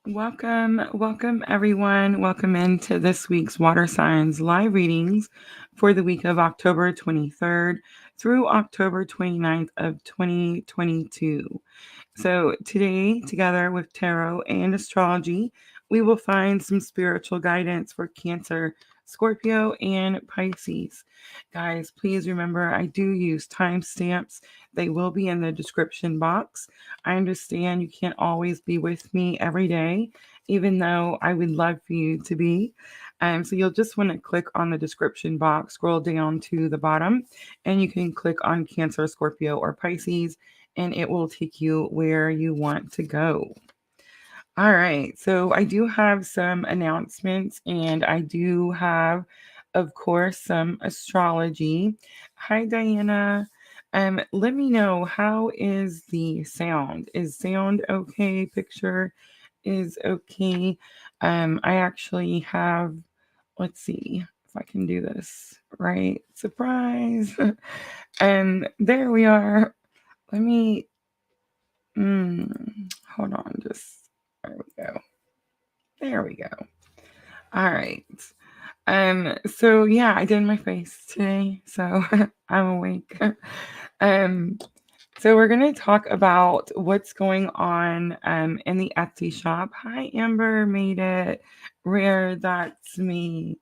Welcome everyone. Welcome into this week's Water Signs live readings for the week of October 23rd through October 29th of 2022. So, today, together with tarot and astrology, we will find some spiritual guidance for Cancer, Scorpio, and Pisces. Guys, please remember I do use timestamps, they will be in the description box. I understand you can't always be with me every day, even though I would love for you to be. So, you'll just want to click on the description box, scroll down to the bottom, and you can click on Cancer, Scorpio, or Pisces and it will take you where you want to go. All right. So I do have some announcements and I do have, of course, some astrology. Hi, Diana. Let me know, how is the sound? Is sound okay? Picture is okay. I actually have, let's see if I can do this right. Surprise. And there we are. Let me hold on, just there we go. There we go. All right. So yeah, I did my face today, so I'm awake. Um, so we're gonna talk about what's going on in the Etsy shop. Hi Amber, made it. Rare, that's me.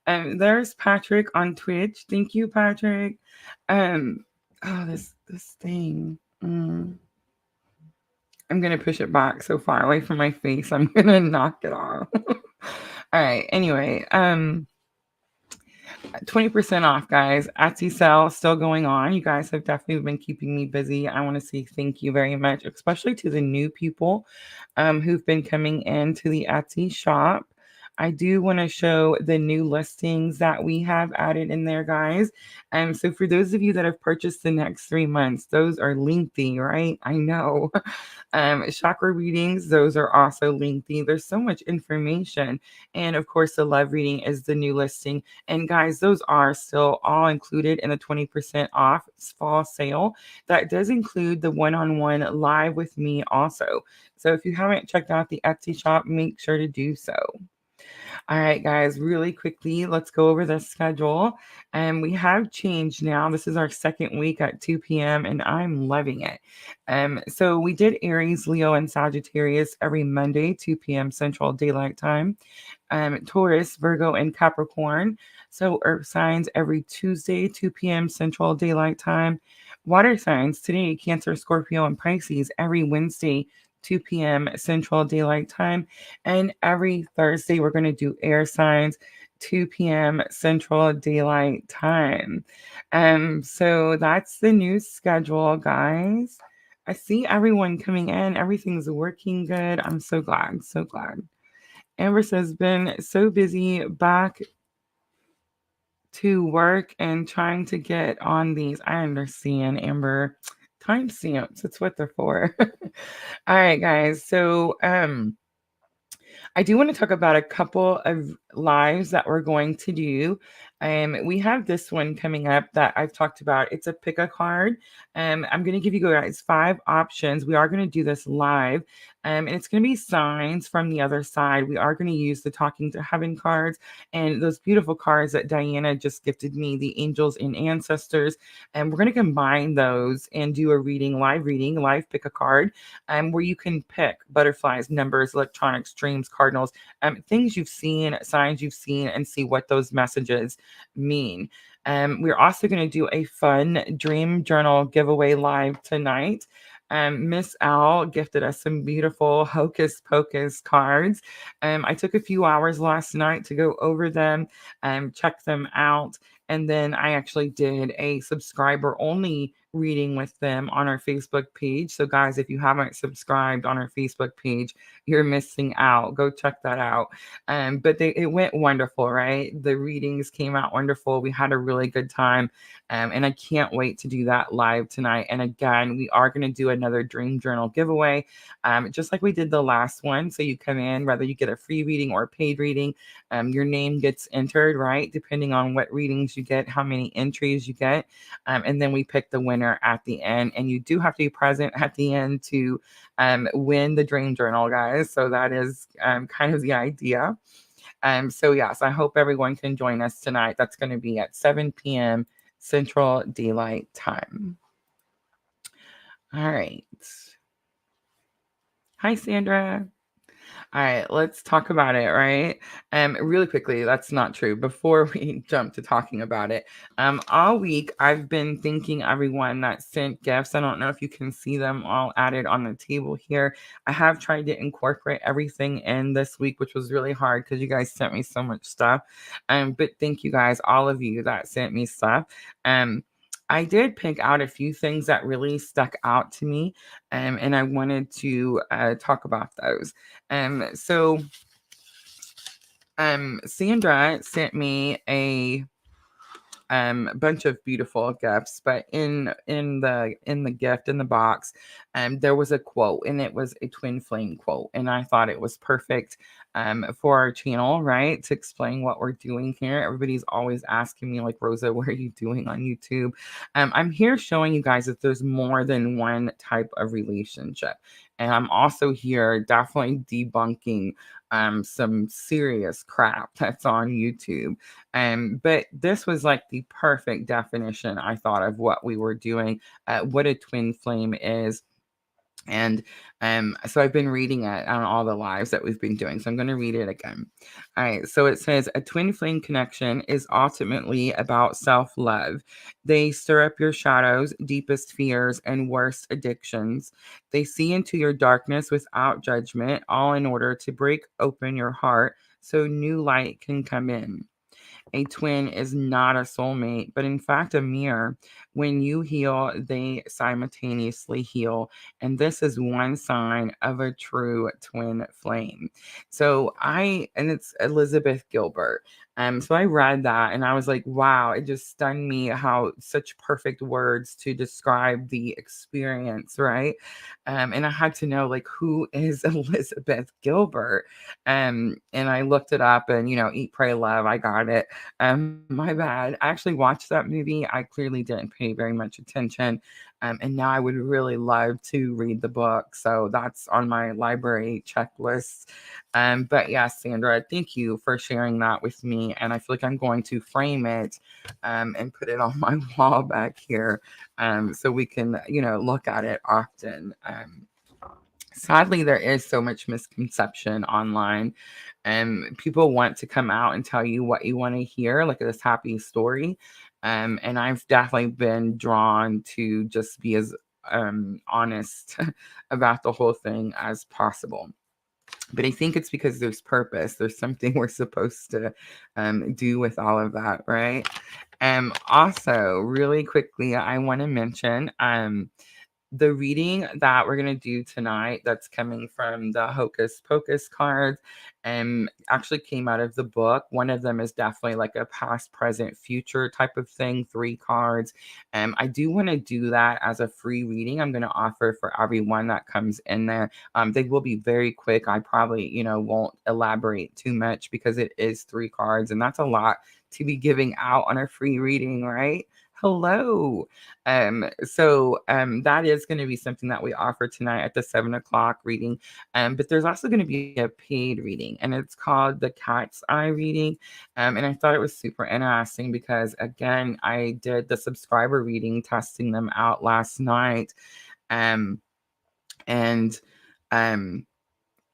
There's Patrick on Twitch. Thank you, Patrick. Um, oh this thing. I'm gonna push it back so far away from my face. I'm gonna knock it off. All right. Anyway, 20% off, guys. Etsy sale still going on. You guys have definitely been keeping me busy. I want to say thank you very much, especially to the new people who've been coming into the Etsy shop. I do want to show the new listings that we have added in there, guys. So for those of you that have purchased the next 3 months, those are lengthy, right? I know. Chakra readings, those are also lengthy. There's so much information. And of course, the love reading is the new listing. And guys, those are still all included in the 20% off fall sale. That does include the one-on-one live with me also. So if you haven't checked out the Etsy shop, make sure to do so. All right, guys, really quickly, let's go over the schedule. And we have changed now. This is our second week at 2 p.m., and I'm loving it. So we did Aries, Leo, and Sagittarius every Monday, 2 p.m. Central Daylight Time. Taurus, Virgo, and Capricorn. So Earth signs every Tuesday, 2 p.m. Central Daylight Time. Water signs today, Cancer, Scorpio, and Pisces every Wednesday, 2 p.m. Central Daylight Time. And every Thursday, we're going to do air signs, 2 p.m. Central Daylight Time. So that's the new schedule, guys. I see everyone coming in. Everything's working good. I'm so glad. So glad. Amber says, been so busy back to work and trying to get on these. I understand, Amber. Timestamps, that's what they're for. All right, guys. So I do want to talk about a couple of lives that we're going to do. We have this one coming up that I've talked about. It's a pick a card. I'm going to give you guys 5 options. We are going to do this live. And it's going to be signs from the other side. We are going to use the Talking to Heaven cards and those beautiful cards that Diana just gifted me, the Angels and Ancestors. And we're going to combine those and do a live pick a card, where you can pick butterflies, numbers, electronics, dreams, cardinals, things you've seen, signs you've seen, and see what those messages mean. We're also going to do a fun dream journal giveaway live tonight. Miss Al gifted us some beautiful Hocus Pocus cards. I took a few hours last night to go over them, check them out, and then I actually did a subscriber only reading with them on our Facebook page. So, guys, if you haven't subscribed on our Facebook page, you're missing out. Go check that out. But it went wonderful, right? The readings came out wonderful. We had a really good time. And I can't wait to do that live tonight. And again, we are going to do another dream journal giveaway, just like we did the last one. So you come in, whether you get a free reading or a paid reading, your name gets entered, right? Depending on what readings you get, how many entries you get. And then we pick the winner winner at the end, and you do have to be present at the end to win the dream journal, guys. So that is kind of the idea. So yes, I hope everyone can join us tonight. That's going to be at 7 p.m. Central Daylight Time. All right. Hi, Sandra. All right, let's talk about it, right? Really quickly, that's not true. Before we jump to talking about it, all week I've been thanking everyone that sent gifts. I don't know if you can see them all added on the table here. I have tried to incorporate everything in this week, which was really hard because you guys sent me so much stuff. But thank you guys, all of you that sent me stuff. I did pick out a few things that really stuck out to me, and I wanted to talk about those. So Sandra sent me a bunch of beautiful gifts, but in the gift in the box, there was a quote, and it was a twin flame quote, and I thought it was perfect for our channel, right? To explain what we're doing here. Everybody's always asking me, like, Rosa, what are you doing on YouTube? I'm here showing you guys that there's more than one type of relationship, and I'm also here definitely debunking some serious crap that's on YouTube. But this was like the perfect definition, I thought, of what we were doing, what a twin flame is. And so I've been reading it on all the lives that we've been doing. So I'm going to read it again. All right. So it says a twin flame connection is ultimately about self-love. They stir up your shadows, deepest fears, and worst addictions. They see into your darkness without judgment, all in order to break open your heart so new light can come in. A twin is not a soulmate, but in fact a mirror. When you heal, they simultaneously heal. And this is one sign of a true twin flame. And it's Elizabeth Gilbert. So I read that and I was like, wow, it just stunned me how such perfect words to describe the experience, right? And I had to know, like, who is Elizabeth Gilbert? And I looked it up, and Eat, Pray, Love, I got it. My bad. I actually watched that movie. I clearly didn't pay very much attention. And now I would really love to read the book. So that's on my library checklist. But yeah, Sandra, thank you for sharing that with me. And I feel like I'm going to frame it and put it on my wall back here so we can, look at it often. Sadly, there is so much misconception online, and people want to come out and tell you what you want to hear, like this happy story. And I've definitely been drawn to just be as honest about the whole thing as possible. But I think it's because there's purpose. There's something we're supposed to do with all of that, right? Also, really quickly, I want to mention the reading that we're going to do tonight, that's coming from the Hocus Pocus cards, actually came out of the book. One of them is definitely like a past, present, future type of thing, 3 cards. I do want to do that as a free reading. I'm going to offer for everyone that comes in there. They will be very quick. I probably, won't elaborate too much because it is 3 cards, and that's a lot to be giving out on a free reading, right? Hello. That is going to be something that we offer tonight at the 7 o'clock reading. But there's also going to be a paid reading, and it's called the Cat's Eye reading. And I thought it was super interesting because, again, I did the subscriber reading, testing them out last night. Um, and um,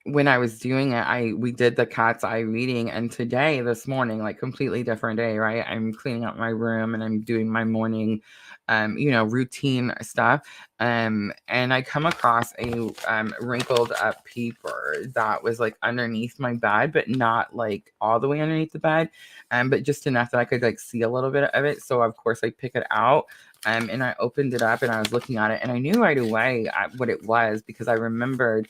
when I was doing it, we did the Cat's Eye reading, and today, this morning, like completely different day, right? I'm cleaning up my room and I'm doing my morning, routine stuff. And I come across a wrinkled up paper that was like underneath my bed, but not like all the way underneath the bed, but just enough that I could like see a little bit of it. So of course I pick it out. And I opened it up and I was looking at it, and I knew right away what it was because I remembered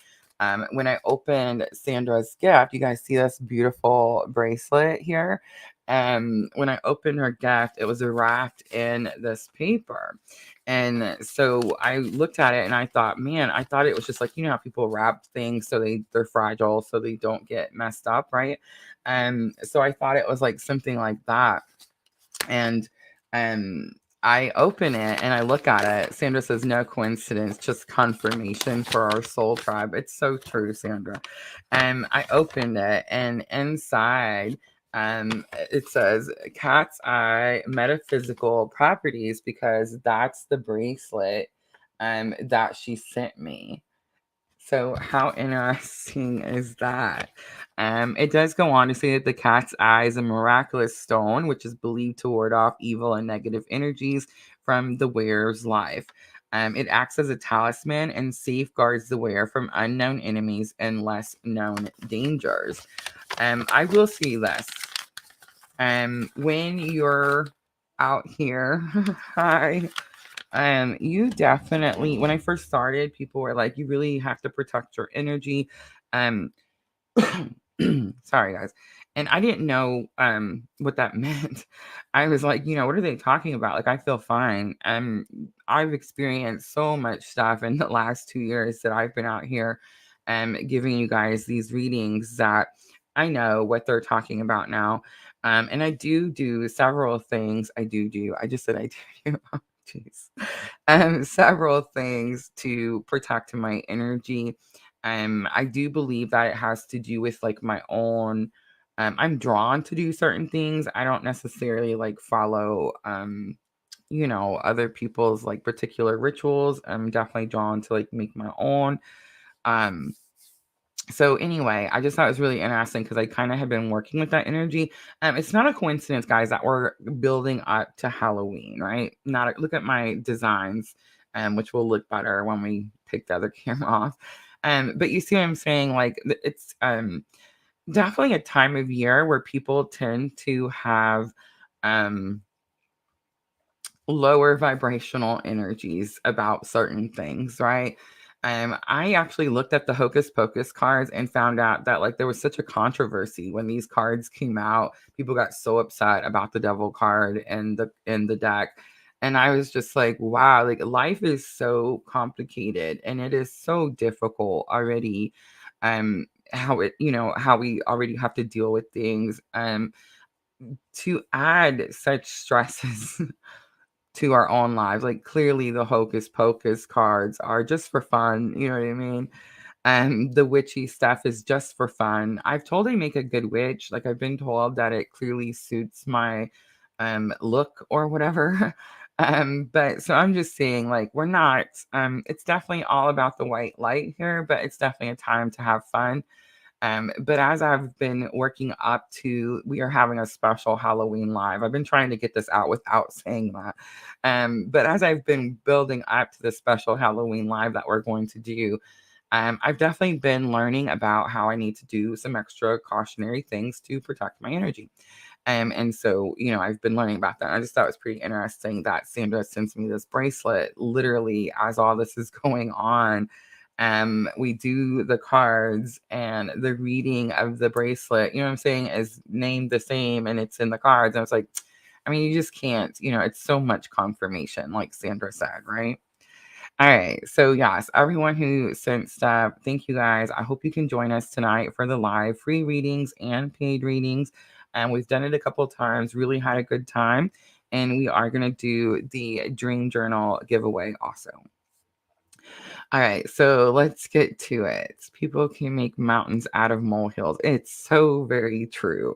when I opened Sandra's gift. You guys see this beautiful bracelet here? When I opened her gift, it was wrapped in this paper. And so I looked at it and I thought, man, I thought it was just like, how people wrap things so they're fragile so they don't get messed up, right? So I thought it was like something like that. And I open it and I look at it. Sandra says, no coincidence, just confirmation for our soul tribe. It's so true, Sandra. I opened it and inside it says cat's eye metaphysical properties because that's the bracelet that she sent me. So how interesting is that? It does go on to say that the cat's eye is a miraculous stone, which is believed to ward off evil and negative energies from the wearer's life. It acts as a talisman and safeguards the wearer from unknown enemies and less known dangers. I will say this. When you're out here, hi. You definitely, when I first started, people were like, you really have to protect your energy. Um, sorry guys. And I didn't know what that meant. I was like, what are they talking about? Like, I feel fine. I've experienced so much stuff in the last 2 years that I've been out here giving you guys these readings that I know what they're talking about now. And I do several things. I just said I do. Jeez. Several things to protect my energy. I do believe that it has to do with like my own. I'm drawn to do certain things. I don't necessarily like follow, other people's like particular rituals. I'm definitely drawn to like make my own. Um, so anyway, I just thought it was really interesting because I kind of have been working with that energy. It's not a coincidence, guys, that we're building up to Halloween, right? Look at my designs, which will look better when we take the other camera off. But you see what I'm saying? Like it's definitely a time of year where people tend to have um lower vibrational energies about certain things, right? I actually looked at the Hocus Pocus cards and found out that like there was such a controversy when these cards came out. People got so upset about the devil card and the deck. And I was just like, wow, like life is so complicated and it is so difficult already. How we already have to deal with things. To add such stresses to our own lives. Like clearly the hocus pocus cards are just for fun. You know what I mean? And the witchy stuff is just for fun. I've told I make a good witch. Like I've been told that it clearly suits my look or whatever. But so I'm just saying, like, we're not it's definitely all about the white light here, but it's definitely a time to have fun. But as I've been working up to, we are having a special Halloween live. I've been trying to get this out without saying that. But as I've been building up to the special Halloween live that we're going to do, I've definitely been learning about how I need to do some extra cautionary things to protect my energy. And so, I've been learning about that. I just thought it was pretty interesting that Sandra sends me this bracelet literally as all this is going on. We do the cards and the reading of the bracelet, you know what I'm saying, is named the same and it's in the cards. And I was like, I mean, you just can't, it's so much confirmation, like Sandra said, right? All right. So, yes, everyone who sent stuff, thank you guys. I hope you can join us tonight for the live free readings and paid readings. And we've done it a couple of times, really had a good time. And we are going to do the Dream Journal giveaway also. All right, so let's get to it. People can make mountains out of molehills. It's so very true.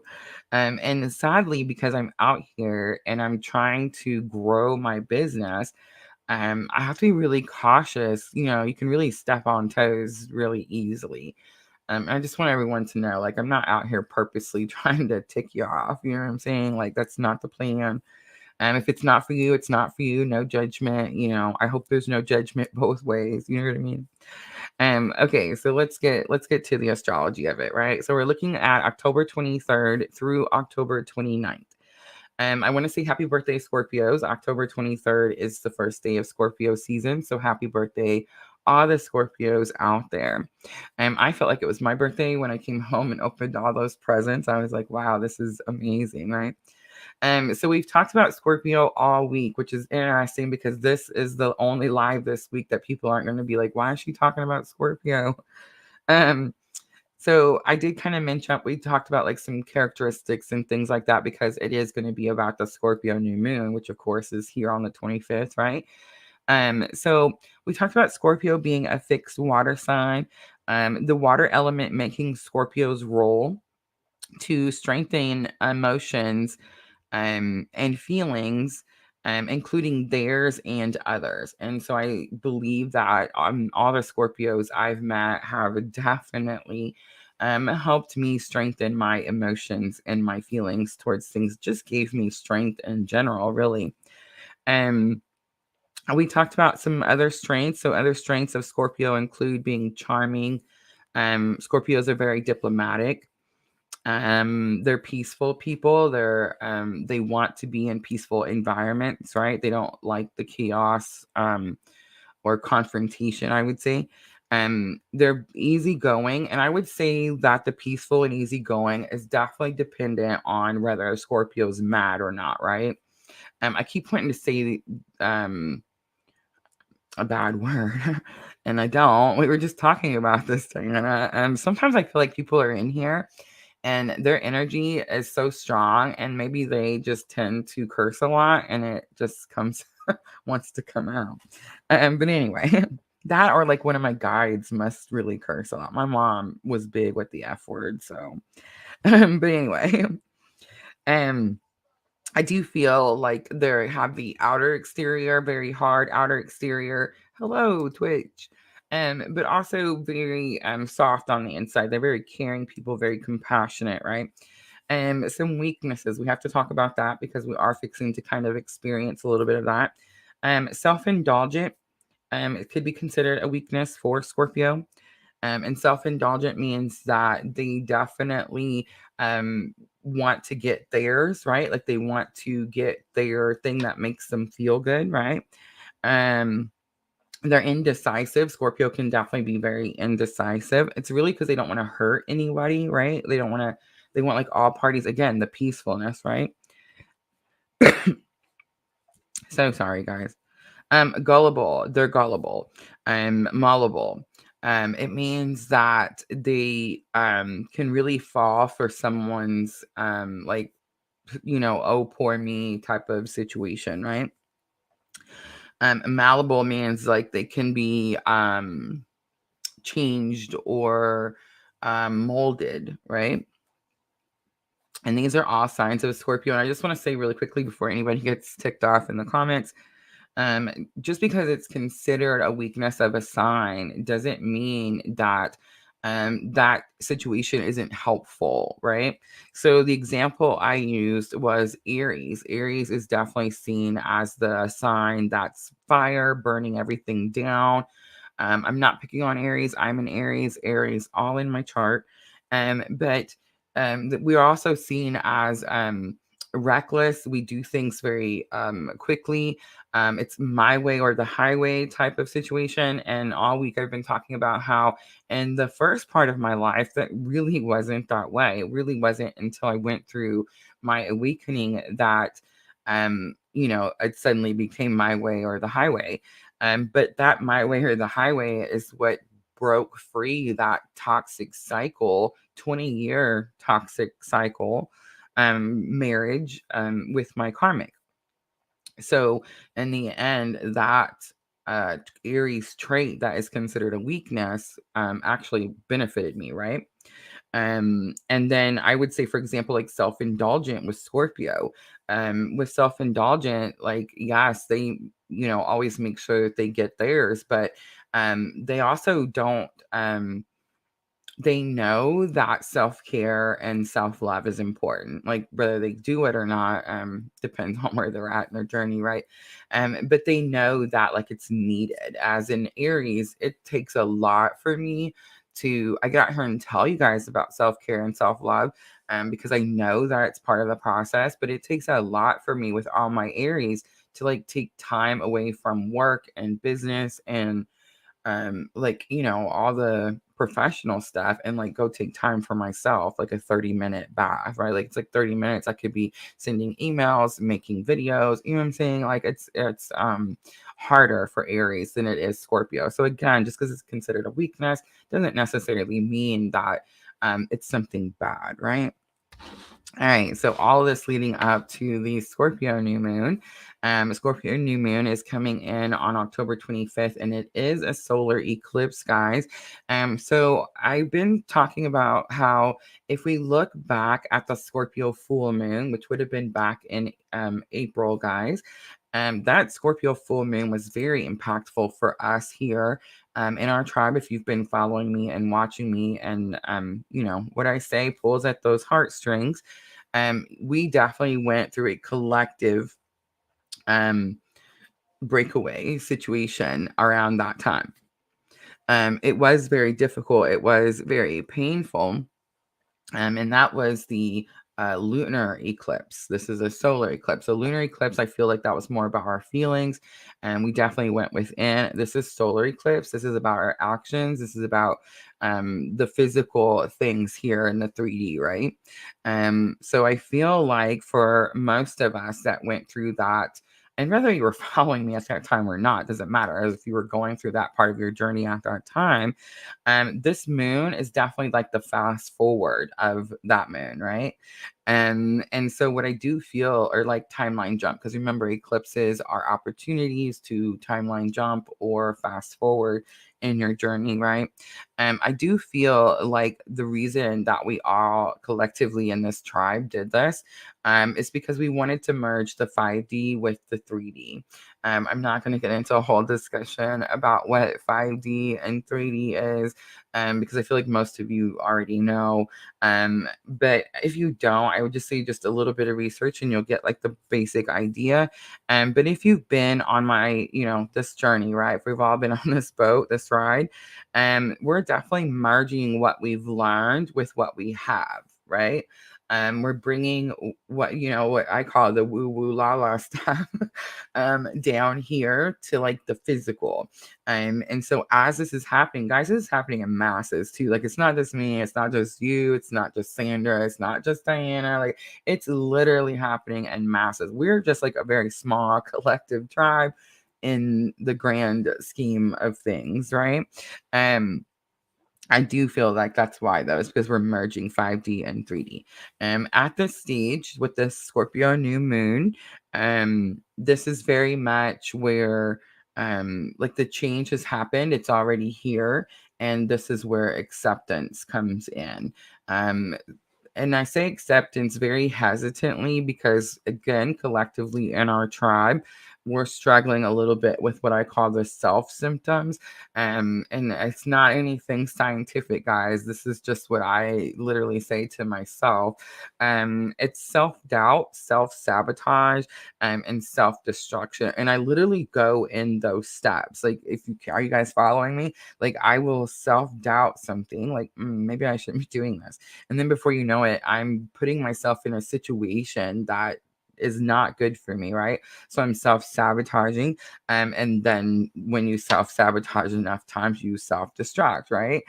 And sadly, because I'm out here and I'm trying to grow my business, I have to be really cautious. You can really step on toes really easily. I just want everyone to know, like, I'm not out here purposely trying to tick you off. You know what I'm saying? Like, that's not the plan. If it's not for you, it's not for you. No judgment. I hope there's no judgment both ways. You know what I mean? Okay, so let's get to the astrology of it, right? So we're looking at October 23rd through October 29th. I want to say happy birthday, Scorpios. October 23rd is the first day of Scorpio season. So happy birthday, all the Scorpios out there. I felt like it was my birthday when I came home and opened all those presents. I was like, wow, this is amazing, right? So we've talked about Scorpio all week, which is interesting because this is the only live this week that people aren't going to be like, why is she talking about Scorpio? Um, So I did kind of mention, we talked about like some characteristics and things like that because it is going to be about the Scorpio new moon, which of course is here on the 25th, right? So we talked about Scorpio being a fixed water sign. The water element making Scorpio's role to strengthen emotions and feelings, including theirs and others. And so I believe that all the Scorpios I've met have definitely helped me strengthen my emotions and my feelings towards things, just gave me strength in general, really. Um, we talked about some other strengths. So other strengths of Scorpio include being charming. Scorpios are very diplomatic. They're peaceful people. They want to be in peaceful environments, right? They don't like the chaos or confrontation, I would say. They're easygoing, and I would say that the peaceful and easygoing is definitely dependent on whether Scorpio's mad or not, right? I keep wanting to say a bad word, and I don't. We were just talking about this thing, and sometimes I feel like people are in here and their energy is so strong, and maybe they just tend to curse a lot and it just comes wants to come out. But anyway, that or like one of my guides must really curse a lot. My mom was big with the F word, so but anyway, um I do feel like they have the outer exterior, very hard outer exterior. Hello, Twitch. But also very soft on the inside. They're very caring people, very compassionate, right? And some weaknesses. We have to talk about that because we are fixing to kind of experience a little bit of that. Self-indulgent. It could be considered a weakness for Scorpio. And self-indulgent means that they definitely want to get theirs, right? Like they want to get their thing that makes them feel good, right? Um, they're indecisive. Scorpio can definitely be very indecisive. It's really because they don't want to hurt anybody, right? They don't want to, they want like all parties, again, the peacefulness, right? So sorry, guys. Gullible. They're gullible. Malleable. It means that they can really fall for someone's like, oh poor me type of situation, right? Malleable means like they can be changed or molded, right? And these are all signs of Scorpio. And I just want to say really quickly before anybody gets ticked off in the comments, just because it's considered a weakness of a sign doesn't mean that that situation isn't helpful, right? So the example I used was Aries. Aries is definitely seen as the sign that's fire, burning everything down. I'm not picking on Aries. I'm an Aries. Aries all in my chart. But we are also seen as reckless. We do things very quickly. It's my way or the highway type of situation. And all week I've been talking about how in the first part of my life, that really wasn't that way. It really wasn't until I went through my awakening that, it suddenly became my way or the highway. But that my way or the highway is what broke free that toxic cycle, 20-year toxic cycle marriage with my karmic. So in the end, that Aries trait that is considered a weakness actually benefited me, right? And then I would say, for example, like self-indulgent with Scorpio. With self-indulgent, like yes, they always make sure that they get theirs, but they also don't they know that self-care and self-love is important, like whether they do it or not depends on where they're at in their journey, right? But they know that like it's needed. As in Aries, it takes a lot for me to I got here and tell you guys about self-care and self-love because I know that it's part of the process, but it takes a lot for me with all my Aries to like take time away from work and business and all the professional stuff and like go take time for myself, like a 30-minute bath, right? Like it's like 30 minutes. I could be sending emails, making videos, you know what I'm saying? Like it's harder for Aries than it is Scorpio. So again, just because it's considered a weakness doesn't necessarily mean that it's something bad, right? All right, so all of this leading up to the Scorpio new moon. Scorpio new moon is coming in on October 25th, and it is a solar eclipse, guys. So I've been talking about how if we look back at the Scorpio full moon, which would have been back in April, guys, that Scorpio full moon was very impactful for us here in our tribe. If you've been following me and watching me, and what I say pulls at those heartstrings, we definitely went through a collective um, breakaway situation around that time. It was very difficult. It was very painful. And that was the lunar eclipse. This is a solar eclipse. So lunar eclipse, I feel like that was more about our feelings, and we definitely went within. This is solar eclipse. This is about our actions. This is about the physical things here in the 3D, right? So I feel like for most of us that went through that, and whether you were following me at that time or not, doesn't matter. As if you were going through that part of your journey at that time, this moon is definitely like the fast forward of that moon, right? And so what I do feel are like timeline jump, because remember, eclipses are opportunities to timeline jump or fast forward in your journey, right? I do feel like the reason that we all collectively in this tribe did this is because we wanted to merge the 5D with the 3D. I'm not going to get into a whole discussion about what 5D and 3D is, because I feel like most of you already know. But if you don't, I would just say just a little bit of research and you'll get like the basic idea. But if you've been on my, this journey, right? If we've all been on this boat, this ride, we're definitely merging what we've learned with what we have, right? We're bringing what I call the woo woo la la stuff down here to like the physical. And so as this is happening, guys, this is happening in masses too. Like it's not just me, it's not just you, it's not just Sandra, it's not just Diana. Like it's literally happening in masses. We're just like a very small collective tribe in the grand scheme of things, right? Um I do feel like that's why, though, is because we're merging 5D and 3D. At this stage with the Scorpio new moon, this is very much where like the change has happened. It's already here, and this is where acceptance comes in. Um, and I say acceptance very hesitantly because, again, collectively in our tribe, we're struggling a little bit with what I call the self symptoms. And it's not anything scientific, guys. This is just what I literally say to myself. It's self doubt, self sabotage, and self destruction. And I literally go in those steps. Like, if you are you guys following me? Like, I will self doubt something. Like, maybe I shouldn't be doing this, and then before you know it, I'm putting myself in a situation that is not good for me, right? So I'm self-sabotaging. And then when you self-sabotage enough times, you self-destruct, right?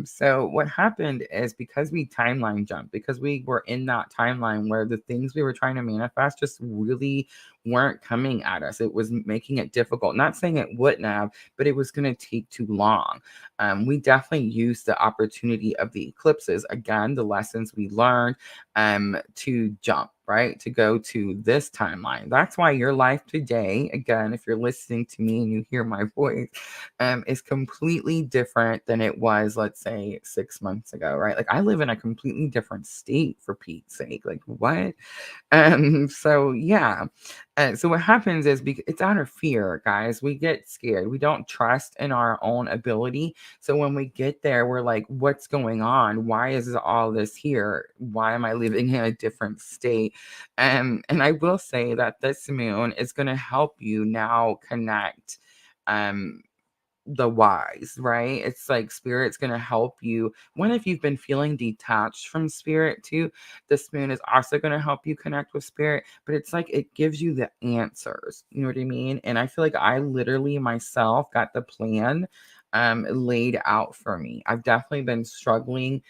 So what happened is because we timeline jumped, because we were in that timeline where the things we were trying to manifest just really weren't coming at us. It was making it difficult. Not saying it wouldn't have, but it was going to take too long. We definitely used the opportunity of the eclipses, again, the lessons we learned, to jump, right? To go to this timeline. That's why your life today, again, if you're listening to me and you hear my voice, is completely different than it was, let's say, 6 months ago, right? Like I live in a completely different state, for Pete's sake. Like what? So yeah. So what happens is it's out of fear, guys. We get scared. We don't trust in our own ability. So when we get there, we're like, what's going on? Why is all this here? Why am I living in a different state? And I will say that this moon is going to help you now connect um the whys, right? It's like spirit's going to help you. When if you've been feeling detached from spirit too, this moon is also going to help you connect with spirit, but it's like it gives you the answers. You know what I mean? And I feel like I literally myself got the plan laid out for me. I've definitely been struggling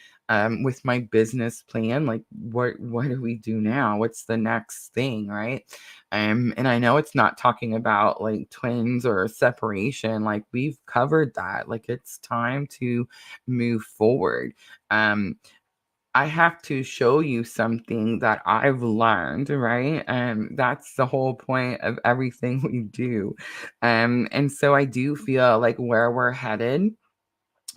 with my business plan. Like, what do we do now? What's the next thing, right? And I know it's not talking about like twins or separation. Like, we've covered that. Like, it's time to move forward. Um, I have to show you something that I've learned, right? That's the whole point of everything we do. And so I do feel like where we're headed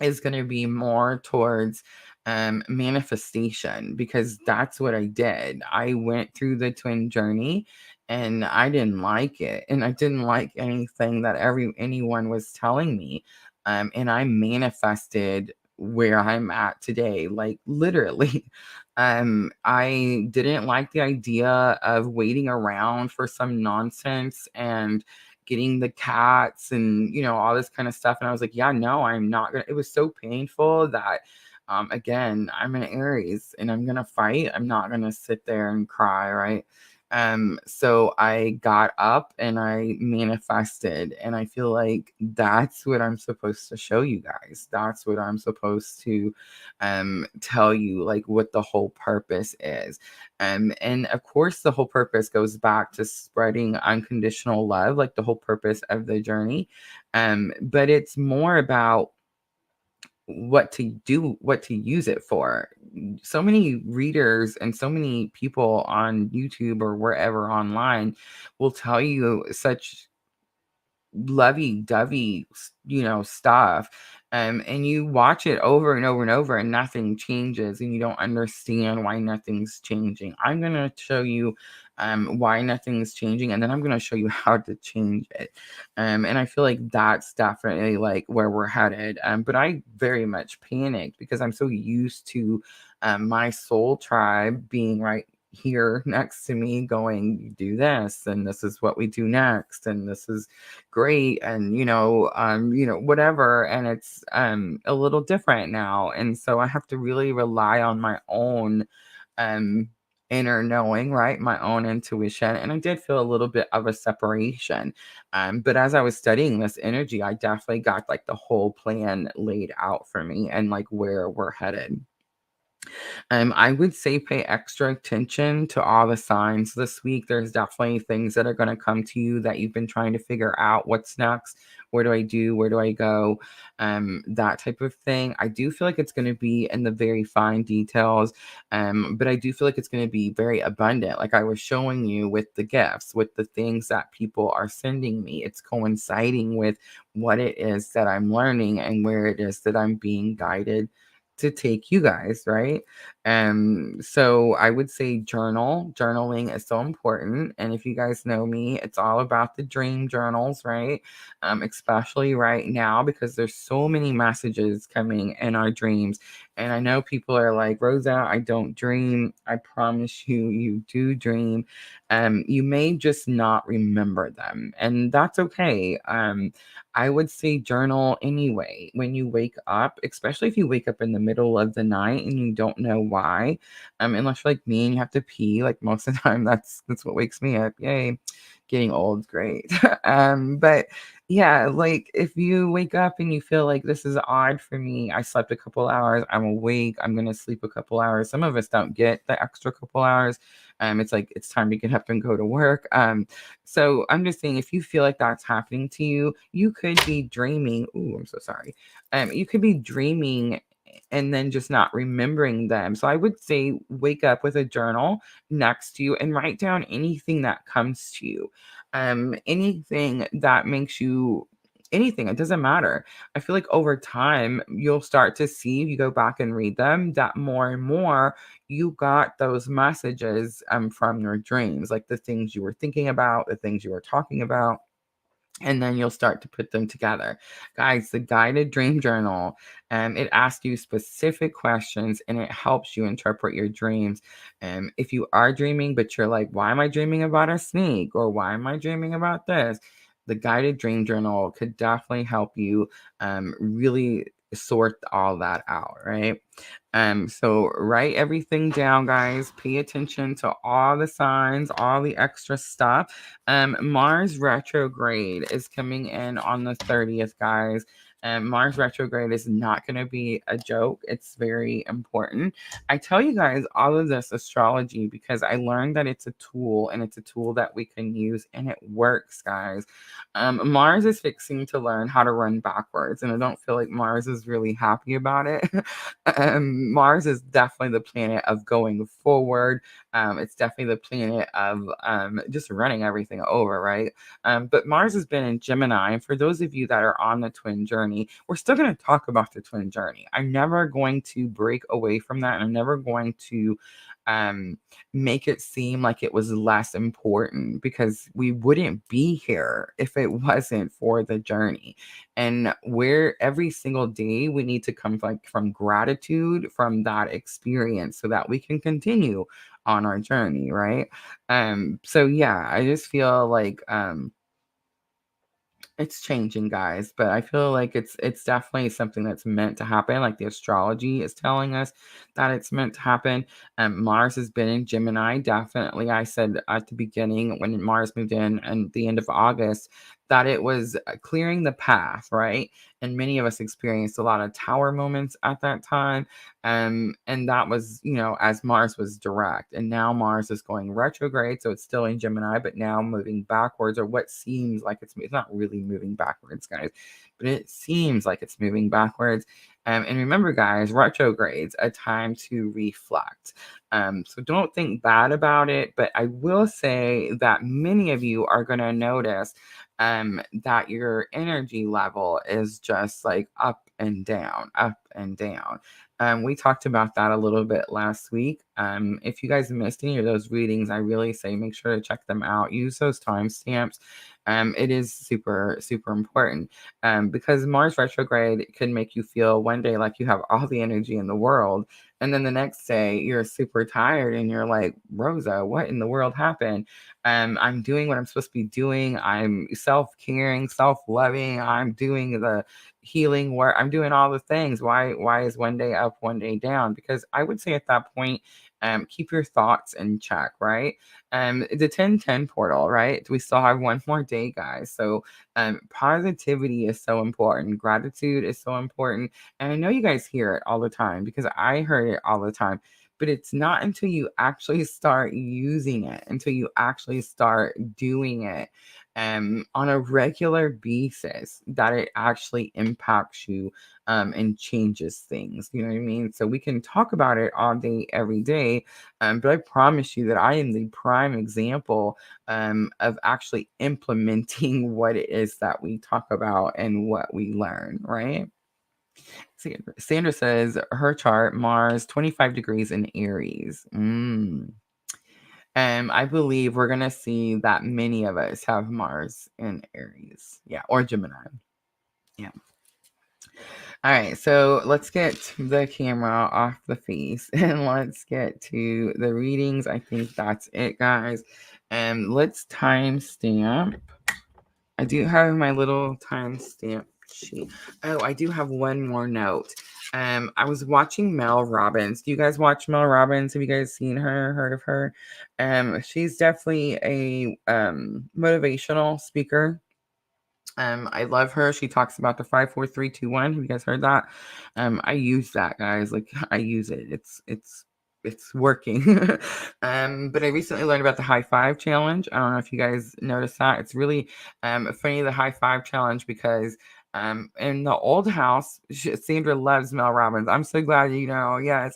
is going to be more towards manifestation, because that's what I did. I went through the twin journey and I didn't like it, and I didn't like anything that anyone was telling me, and I manifested where I'm at today, like literally. I didn't like the idea of waiting around for some nonsense and getting the cats and all this kind of stuff, and I was like, yeah, no, I'm not gonna. It was so painful that again, I'm an Aries and I'm gonna fight. I'm not gonna sit there and cry, right? So I got up and I manifested, and I feel like that's what I'm supposed to show you guys. That's what I'm supposed to tell you, like what the whole purpose is. And of course, the whole purpose goes back to spreading unconditional love, like the whole purpose of the journey. But it's more about what to do, what to use it for. So many readers and so many people on YouTube or wherever online will tell you such lovey-dovey, stuff. And you watch it over and over and over, and nothing changes, and you don't understand why nothing's changing. I'm gonna show you why nothing's changing, and then I'm gonna show you how to change it. And I feel like that's definitely like where we're headed. But I very much panicked because I'm so used to my soul tribe being right here next to me going, "You do this, and this is what we do next, and this is great," and whatever. And it's a little different now, and so I have to really rely on my own um inner knowing, right? My own intuition. And I did feel a little bit of a separation, but as I was studying this energy, I definitely got like the whole plan laid out for me and like where we're headed. I would say pay extra attention to all the signs this week. There's definitely things that are going to come to you that you've been trying to figure out what's next. Where do I do? Where do I go? That type of thing. I do feel like it's going to be in the very fine details, but I do feel like it's going to be very abundant. Like I was showing you with the gifts, with the things that people are sending me. It's coinciding with what it is that I'm learning and where it is that I'm being guided to take you guys, right? So I would say journaling is so important. And if you guys know me, it's all about the dream journals, right? Especially right now, because there's so many messages coming in our dreams. And I know people are like, Rosa, I don't dream. I promise you, you do dream. You may just not remember them, and that's okay. I would say journal anyway when you wake up, especially if you wake up in the middle of the night and you don't know why. Unless you're like me and you have to pee, like most of the time, that's what wakes me up. Yay, getting old is great. But yeah, like if you wake up and you feel like this is odd for me, I slept a couple hours, I'm awake, I'm gonna sleep a couple hours. Some of us don't get the extra couple hours. It's like it's time to get up and go to work. So I'm just saying, if you feel like that's happening to you, you could be dreaming. Ooh, I'm so sorry. You could be dreaming and then just not remembering them. So I would say wake up with a journal next to you and write down anything that comes to you. Anything that makes you anything, it doesn't matter. I feel like over time you'll start to see, if you go back and read them, that more and more you got those messages from your dreams, like the things you were thinking about, the things you were talking about, and then you'll start to put them together. Guys, the guided dream journal, it asks you specific questions and it helps you interpret your dreams. If you are dreaming, but you're like, why am I dreaming about a snake? Or why am I dreaming about this? The guided dream journal could definitely help you really sort all that out, right? So write everything down, guys. Pay attention to all the signs, all the extra stuff. Mars retrograde is coming in on the 30th, guys. Mars retrograde is not going to be a joke. It's very important. I tell you guys all of this astrology because I learned that it's a tool, and it's a tool that we can use, and it works, guys. Mars is fixing to learn how to run backwards, and I don't feel like Mars is really happy about it. Mars is definitely the planet of going forward. It's definitely the planet of just running everything over, right? But Mars has been in Gemini. And for those of you that are on the twin journey, we're still going to talk about the twin journey. I'm never going to break away from that. And I'm never going to um, make it seem like it was less important, because we wouldn't be here if it wasn't for the journey. And where every single day we need to come like from gratitude from that experience so that we can continue on our journey, right? So yeah, I just feel like it's changing, guys, but I feel like it's definitely something that's meant to happen. Like the astrology is telling us that it's meant to happen. Mars has been in Gemini. Definitely, I said at the beginning when Mars moved in and the end of August that it was clearing the path, right? And many of us experienced a lot of tower moments at that time. And that was, as Mars was direct. And now Mars is going retrograde. So it's still in Gemini, but now moving backwards, or what seems like it's not really moving backwards, guys, but it seems like it's moving backwards. And remember, guys, retrogrades a time to reflect. So don't think bad about it, but I will say that many of you are going to notice that your energy level is just like up and down, up and down. We talked about that a little bit last week. If you guys missed any of those readings, I really say make sure to check them out. Use those timestamps. It is super, super important because Mars retrograde can make you feel one day like you have all the energy in the world. And then the next day you're super tired and you're like, Rosa, what in the world happened? I'm doing what I'm supposed to be doing. I'm self-caring, self-loving. I'm doing the healing work. I'm doing all the things. Why is one day up, one day down? Because I would say at that point, keep your thoughts in check, right? The 1010 portal, right? We still have one more day, guys. So positivity is so important. Gratitude is so important. And I know you guys hear it all the time because I heard it all the time. But it's not until you actually start using it, until you actually start doing it on a regular basis, that it actually impacts you and changes things. You know what I mean? So we can talk about it all day, every day. But I promise you that I am the prime example of actually implementing what it is that we talk about and what we learn, right? Sandra says her chart, Mars, 25 degrees in Aries. I believe we're going to see that many of us have Mars in Aries. Yeah, or Gemini. Yeah. All right, so let's get the camera off the face and let's get to the readings. I think that's it, guys. Let's timestamp. I do have my little timestamp sheet. Oh, I do have one more note. I was watching Mel Robbins. Do you guys watch Mel Robbins? Have you guys seen her, heard of her? She's definitely a motivational speaker. I love her. She talks about the 5 4 3 2 1. Have you guys heard that? I use that, guys. Like I use it. It's working. But I recently learned about the high five challenge. I don't know if you guys noticed that. It's really funny, the high five challenge, because in the old house, Sandra loves Mel Robbins. I'm so glad you know. Yes.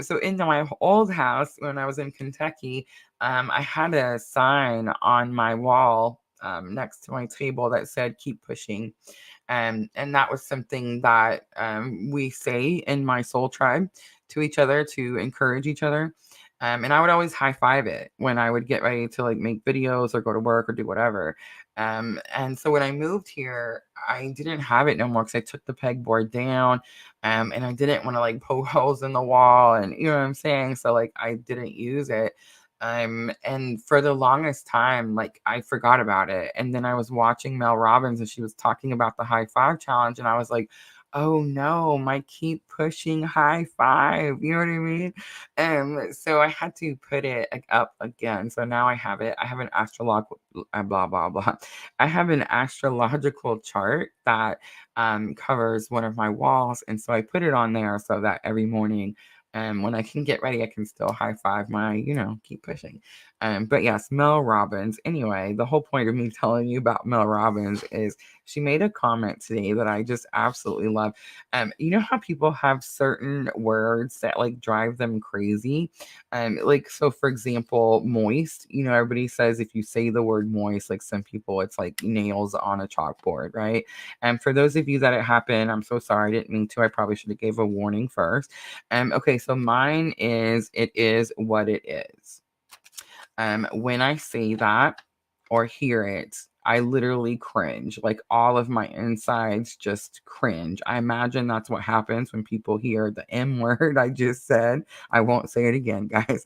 So in my old house when I was in Kentucky, I had a sign on my wall next to my table that said "Keep pushing," and that was something that we say in my soul tribe to each other to encourage each other. And I would always high five it when I would get ready to like make videos or go to work or do whatever. And so when I moved here, I didn't have it no more because I took the pegboard down, and I didn't want to like poke holes in the wall, and you know what I'm saying. So like I didn't use it. And for the longest time, like I forgot about it. And then I was watching Mel Robbins and she was talking about the high five challenge. And I was like, Oh no, my keep pushing high five. You know what I mean? So I had to put it up again. So now I have it. I have an blah blah blah. I have an astrological chart that covers one of my walls, and so I put it on there so that every morning, when I can get ready, I can still high five my, keep pushing. But yes, Mel Robbins. Anyway, the whole point of me telling you about Mel Robbins is she made a comment today that I just absolutely love. You know how people have certain words that like drive them crazy? Like, so for example, moist, everybody says if you say the word moist, like some people, it's like nails on a chalkboard, right? And for those of you that it happened, I'm so sorry, I didn't mean to. I probably should have gave a warning first. Okay, so mine is it is what it is. When I say that or hear it, I literally cringe. Like all of my insides just cringe. I imagine that's what happens when people hear the M word I just said. I won't say it again, guys.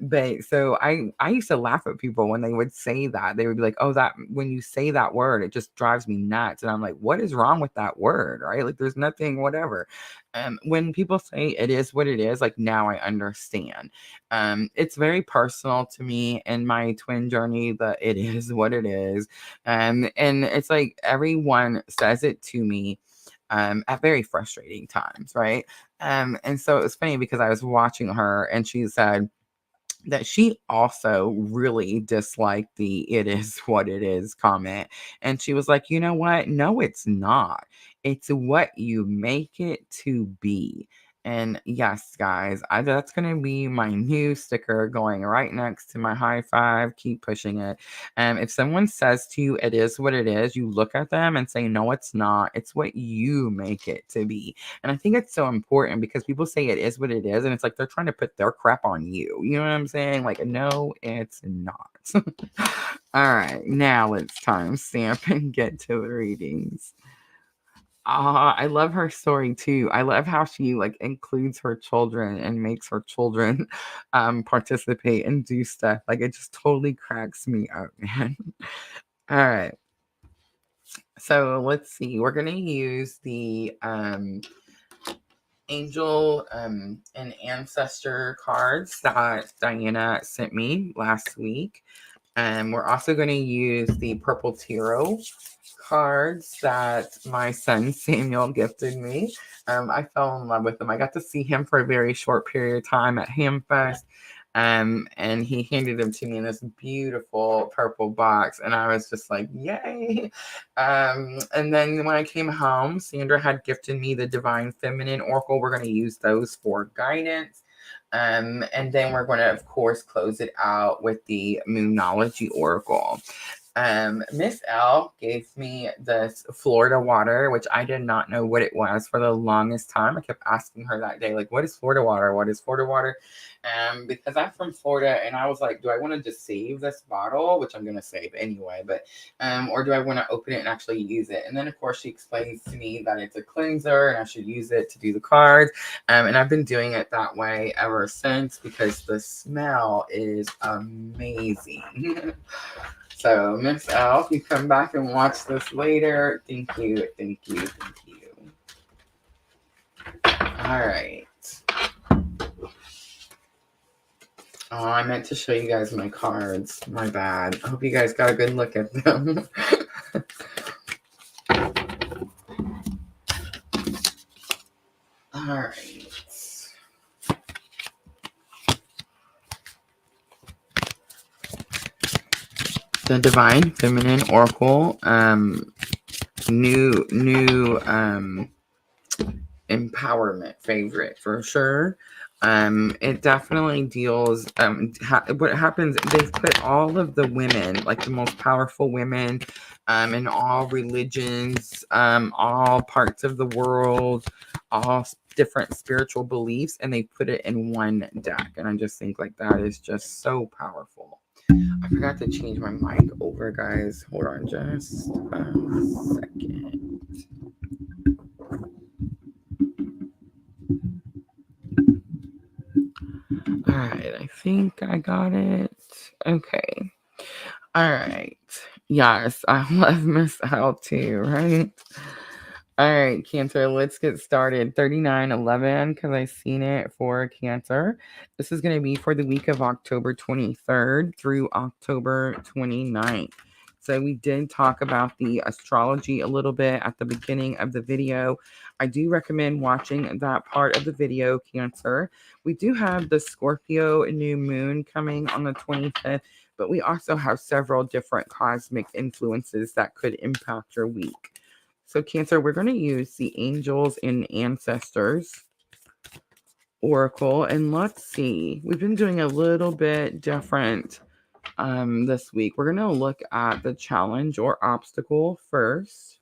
But so I used to laugh at people when they would say that. They would be like, "Oh, that when you say that word, it just drives me nuts." And I'm like, "What is wrong with that word?" Right? Like there's nothing, whatever. When people say it is what it is, like now I understand. It's very personal to me in my twin journey that it is what it is. And it's like everyone says it to me at very frustrating times, right? And so it was funny because I was watching her and she said, that she also really disliked the "it is what it is" comment. And she was like, "You know what? No, it's not. It's what you make it to be." And yes, guys, that's going to be my new sticker going right next to my high five. Keep pushing it. If someone says to you, "it is what it is," you look at them and say, "No, it's not. It's what you make it to be." And I think it's so important because people say it is what it is, and it's like they're trying to put their crap on you. You know what I'm saying? Like, no, it's not. All right, now it's time stamp and get to the readings. I love her story too. I love how she like includes her children and makes her children participate and do stuff. Like it just totally cracks me up, man. All right. So let's see. We're gonna use the angel and ancestor cards that Diana sent me last week. And we're also going to use the purple tarot cards that my son Samuel gifted me. I fell in love with them. I got to see him for a very short period of time at Hamfest. And he handed them to me in this beautiful purple box, and I was just like, yay. And then when I came home, Sandra had gifted me the Divine Feminine Oracle. We're going to use those for guidance. And then we're going to, of course, close it out with the Moonology Oracle. Miss L gave me this Florida water, which I did not know what it was for the longest time. I kept asking her that day, like, what is Florida water? What is Florida water? Because I'm from Florida, and I was like, do I want to just save this bottle, which I'm going to save anyway, but or do I want to open it and actually use it? And then, of course, she explains to me that it's a cleanser, and I should use it to do the cards. And I've been doing it that way ever since because the smell is amazing. So, Miss L, if you come back and watch this later, thank you, thank you, thank you. All right. Oh, I meant to show you guys my cards. My bad. I hope you guys got a good look at them. All right. The Divine Feminine Oracle, new empowerment favorite for sure. It definitely deals what happens, they've put all of the women, like the most powerful women in all religions, all parts of the world, all different spiritual beliefs, and they put it in one deck. And I just think like that is just so powerful. I forgot to change my mic over, guys. Hold on just a second. All right, I think I got it. Okay. All right. Yes, I love Miss L too, right? All right, Cancer, let's get started. 3911, because I seen it for Cancer. This is going to be for the week of October 23rd through October 29th. So we did talk about the astrology a little bit at the beginning of the video. I do recommend watching that part of the video, Cancer. We do have the Scorpio new moon coming on the 25th, but we also have several different cosmic influences that could impact your week. So Cancer, we're going to use the Angels and Ancestors Oracle. And let's see, we've been doing a little bit different this week. We're going to look at the challenge or obstacle first.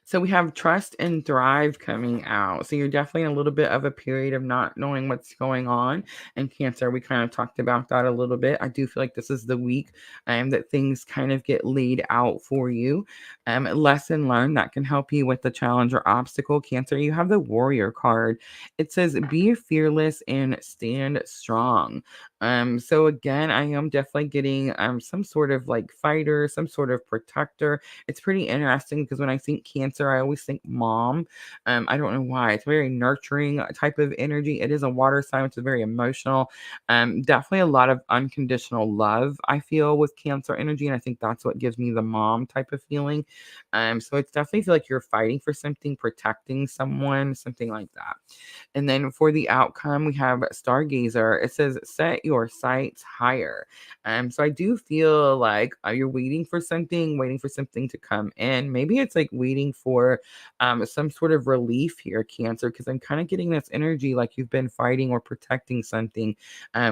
So we have Trust and Thrive coming out. So you're definitely in a little bit of a period of not knowing what's going on. And Cancer, we kind of talked about that a little bit. I do feel like this is the week that things kind of get laid out for you. Lesson learned that can help you with the challenge or obstacle. Cancer, you have the Warrior card. It says, be fearless and stand strong. So again, I am definitely getting some sort of like fighter, some sort of protector. It's pretty interesting because when I think Cancer, I always think mom. I don't know why. It's very nurturing type of energy. It is a water sign, which is very emotional. Definitely a lot of unconditional love, I feel, with Cancer energy. And I think that's what gives me the mom type of feeling. So it's definitely feel like you're fighting for something, protecting someone, something like that. And then for the outcome, we have Stargazer. It says, set your sights higher. So I do feel like you're waiting for something to come in. Maybe it's like waiting for some sort of relief here, Cancer, because I'm kind of getting this energy like you've been fighting or protecting something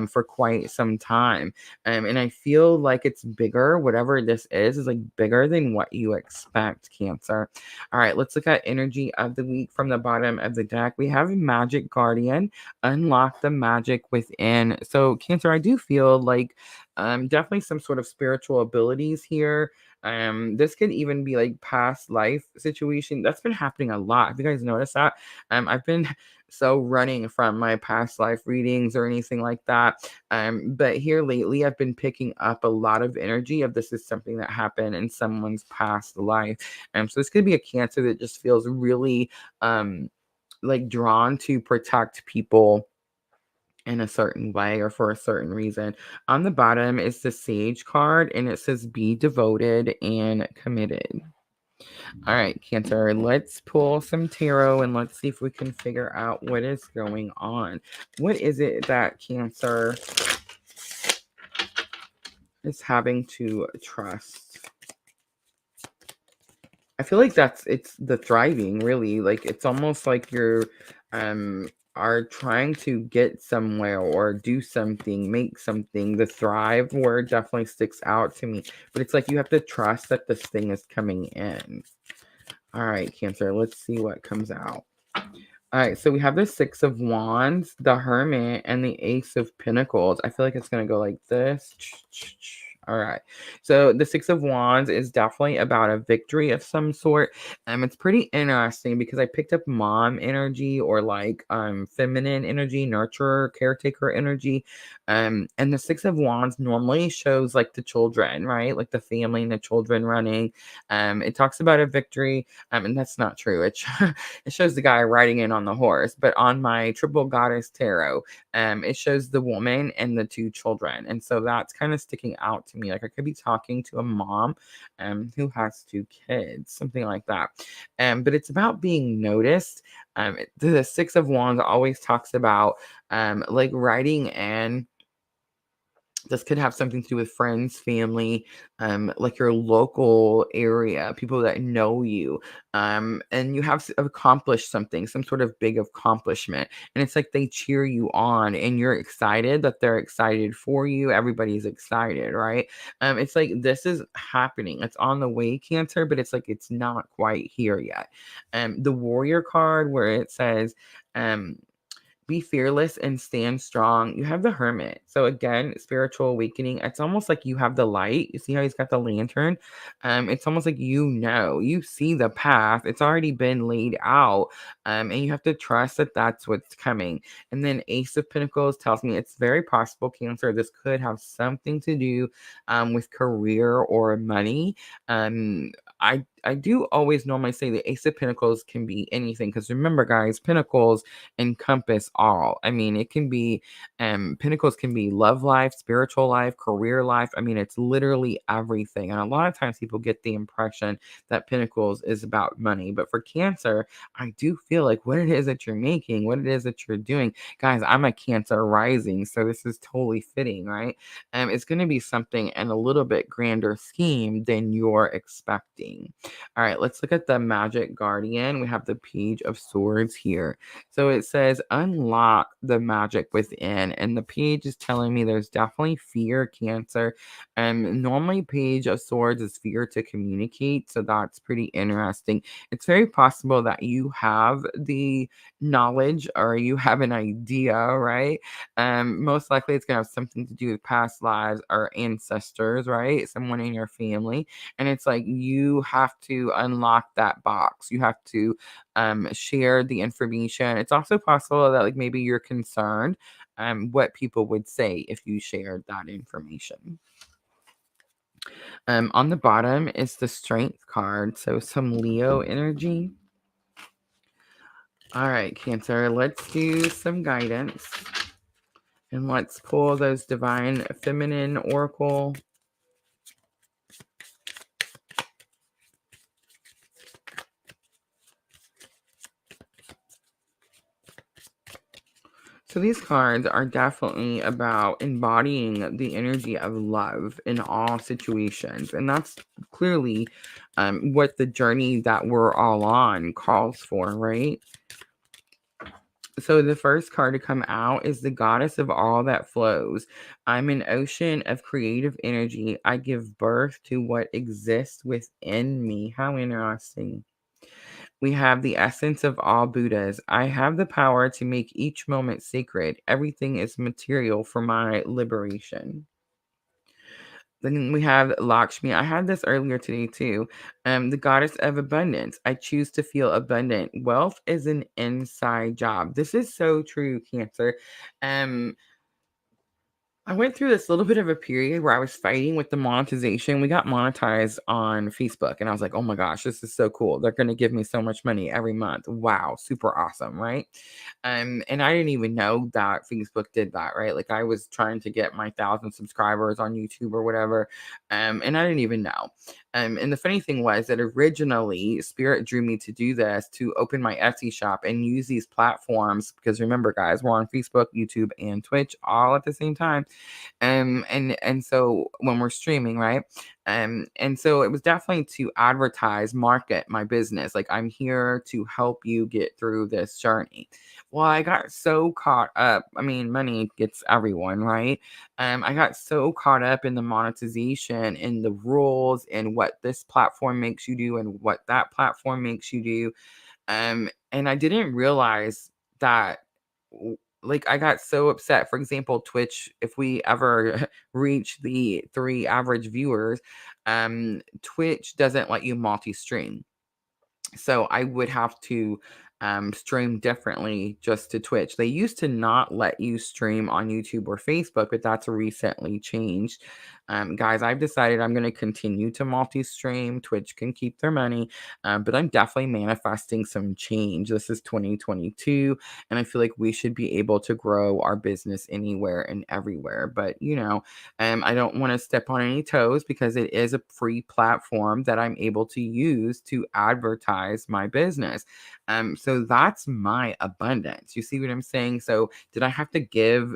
for quite some time. And I feel like it's bigger, whatever this is like bigger than what you expect, Cancer. All right, let's look at energy of the week from the bottom of the deck. We have Magic Guardian, unlock the magic within. So, Cancer, I do feel like definitely some sort of spiritual abilities here. This could even be like past life situation. That's been happening a lot. Have you guys noticed that? I've been so running from my past life readings or anything like that. But here lately, I've been picking up a lot of energy of this is something that happened in someone's past life. So this could be a Cancer that just feels really like drawn to protect people in a certain way or for a certain reason. On the bottom is the Sage card and it says be devoted and committed. All right, Cancer, let's pull some tarot and let's see if we can figure out what is going on. What is it that Cancer is having to trust? I feel like it's the thriving, really. Like it's almost like you're are trying to get somewhere or do something, make something. The thrive word definitely sticks out to me. But it's like you have to trust that this thing is coming in. All right, Cancer, let's see what comes out. All right, so we have the Six of Wands, the Hermit, and the Ace of Pentacles. I feel like it's going to go like this. All right. So the Six of Wands is definitely about a victory of some sort. It's pretty interesting because I picked up mom energy or like feminine energy, nurturer, caretaker energy. And the Six of Wands normally shows like the children, right? Like the family and the children running. It talks about a victory. And that's not true. It shows the guy riding in on the horse, but on my Triple Goddess Tarot, it shows the woman and the two children. And so that's kind of sticking out to me. Like I could be talking to a mom who has two kids, something like that. But it's about being noticed. The Six of Wands always talks about like writing and this could have something to do with friends, family, like your local area, people that know you, and you have accomplished something, some sort of big accomplishment, and it's like they cheer you on, and you're excited that they're excited for you. Everybody's excited, right? It's like this is happening. It's on the way, Cancer, but it's like it's not quite here yet. The Warrior card, where it says, be fearless and stand strong. You have the Hermit. So again, spiritual awakening. It's almost like you have the light. You see how he's got the lantern? It's almost like you see the path. It's already been laid out. And you have to trust that that's what's coming. And then Ace of Pentacles tells me it's very possible, Cancer, this could have something to do with career or money. I I do always normally say the Ace of Pentacles can be anything, because remember, guys, Pentacles encompass all. I mean, it can be Pentacles can be love life, spiritual life, career life. I mean, it's literally everything. And a lot of times people get the impression that Pentacles is about money. But for Cancer, I do feel like what it is that you're making, what it is that you're doing, guys, I'm a Cancer rising, so this is totally fitting, right? It's going to be something in a little bit grander scheme than you're expecting. All right, let's look at the Magic Guardian. We have the Page of Swords here. So it says unlock the magic within, and the page is telling me there's definitely fear, Cancer. Normally Page of Swords is fear to communicate, so that's pretty interesting. It's very possible that you have the knowledge or you have an idea, right? Most likely it's gonna have something to do with past lives or ancestors, right? Someone in your family. And it's like you have to unlock that box. You have to share the information. It's also possible that like maybe you're concerned what people would say if you shared that information. On the bottom is the Strength card, so some Leo energy. All right, Cancer, let's do some guidance. And let's pull those Divine Feminine Oracle. So these cards are definitely about embodying the energy of love in all situations. And that's clearly what the journey that we're all on calls for, right? So the first card to come out is the Goddess of all that flows. I'm an ocean of creative energy. I give birth to what exists within me. How interesting. We have the essence of all Buddhas. I have the power to make each moment sacred. Everything is material for my liberation. Then we have Lakshmi. I had this earlier today too. The goddess of abundance. I choose to feel abundant. Wealth is an inside job. This is so true, Cancer. Um, I went through this little bit of a period where I was fighting with the monetization. We got monetized on Facebook, and I was like, oh my gosh, this is so cool. They're going to give me so much money every month. Wow, super awesome, right? And I didn't even know that Facebook did that, right? Like I was trying to get my 1,000 subscribers on YouTube or whatever, and I didn't even know. And the funny thing was that originally Spirit drew me to do this to open my Etsy shop and use these platforms because remember, guys, we're on Facebook, YouTube, and Twitch all at the same time. And so when we're streaming, right? And so it was definitely to advertise, market my business. Like I'm here to help you get through this journey. Well, I got so caught up. I mean, money gets everyone, right? I got so caught up in the monetization and the rules and what this platform makes you do and what that platform makes you do. And I didn't realize that like I got so upset. For example, Twitch, if we ever reach the 3 average viewers, Twitch doesn't let you multi-stream. So I would have to stream differently just to Twitch. They used to not let you stream on YouTube or Facebook, but that's recently changed. Guys, I've decided I'm going to continue to multi-stream. Twitch can keep their money, but I'm definitely manifesting some change. This is 2022, and I feel like we should be able to grow our business anywhere and everywhere. But, I don't want to step on any toes because it is a free platform that I'm able to use to advertise my business. So that's my abundance. You see what I'm saying? So did I have to give,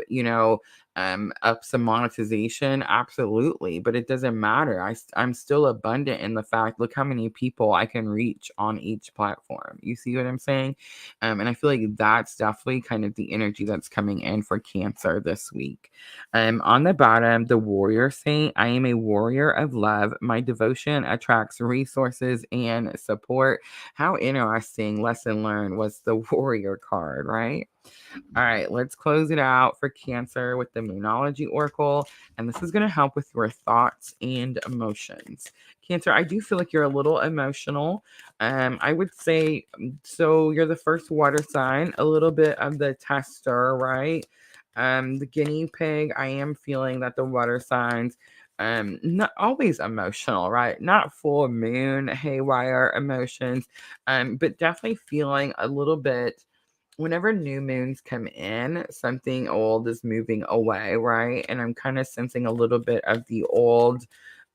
up some monetization? Absolutely. But it doesn't matter. I'm still abundant in the fact, look how many people I can reach on each platform. You see what I'm saying? And I feel like that's definitely kind of the energy that's coming in for Cancer this week. On the bottom, the Warrior Saint. I am a warrior of love. My devotion attracts resources and support. How interesting. Lesson learned was the Warrior card, right? All right, let's close it out for Cancer with the Moonology Oracle. And this is going to help with your thoughts and emotions. Cancer, I do feel like you're a little emotional. I would say, so you're the first water sign, a little bit of the tester, right? The guinea pig, I am feeling that the water signs not always emotional, right? Not full moon haywire emotions, but definitely feeling a little bit whenever new moons come in, something old is moving away, right? And I'm kind of sensing a little bit of the old,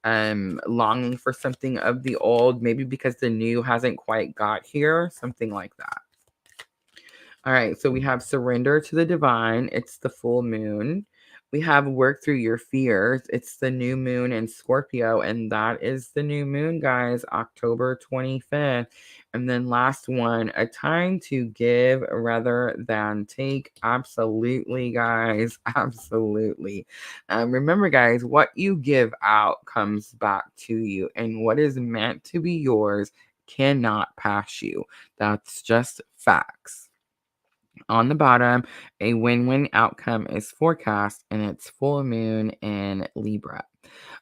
longing for something of the old, maybe because the new hasn't quite got here, something like that. All right, so we have surrender to the divine. It's the full moon. We have work through your fears. It's the new moon in Scorpio, and that is the new moon, guys, October 25th. And then last one, a time to give rather than take. Absolutely, guys. Absolutely. Remember, guys, what you give out comes back to you, and what is meant to be yours cannot pass you. That's just facts. On the bottom, a win-win outcome is forecast and it's full moon in Libra.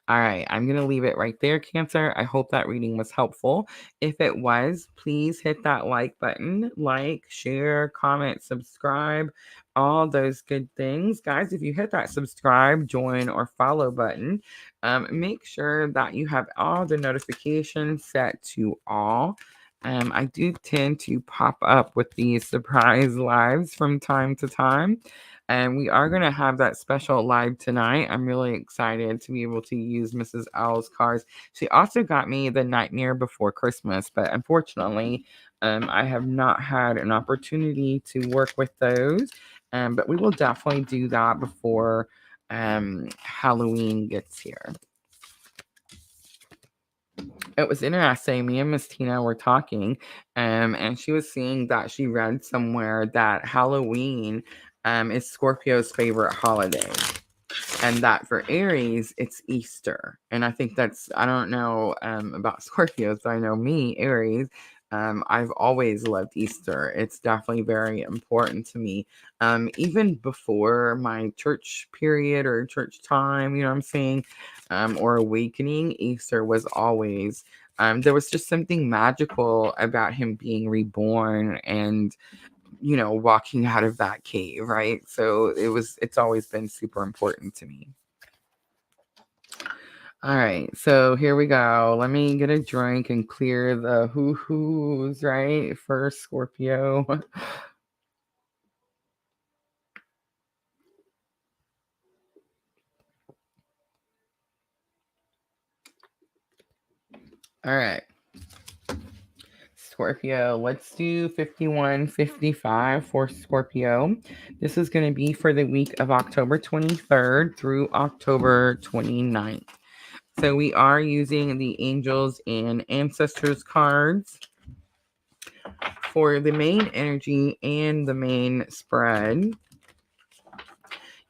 All right, I'm going to leave it right there, Cancer. I hope that reading was helpful. If it was, please hit that like button, like, share, comment, subscribe, all those good things. Guys, if you hit that subscribe, join, or follow button, make sure that you have all the notifications set to all. I do tend to pop up with these surprise lives from time to time. And we are going to have that special live tonight. I'm really excited to be able to use Mrs. Owl's cards. She also got me the Nightmare Before Christmas, but unfortunately, I have not had an opportunity to work with those. But we will definitely do that before Halloween gets here. It was interesting. Me and Miss Tina were talking, and she was saying that she read somewhere that Halloween is Scorpio's favorite holiday, and that for Aries, it's Easter. And I think that's, I don't know about Scorpios, but I know me, Aries, I've always loved Easter. It's definitely very important to me. Even before my church period or church time, you know what I'm saying, or awakening, Easter was always, there was just something magical about him being reborn and, you know, walking out of that cave, right? So it's always been super important to me. All right, so here we go. Let me get a drink and clear the hoo-hoos, right, for Scorpio. All right. Scorpio, let's do 5155 for Scorpio. This is going to be for the week of October 23rd through October 29th. So we are using the Angels and Ancestors cards for the main energy and the main spread.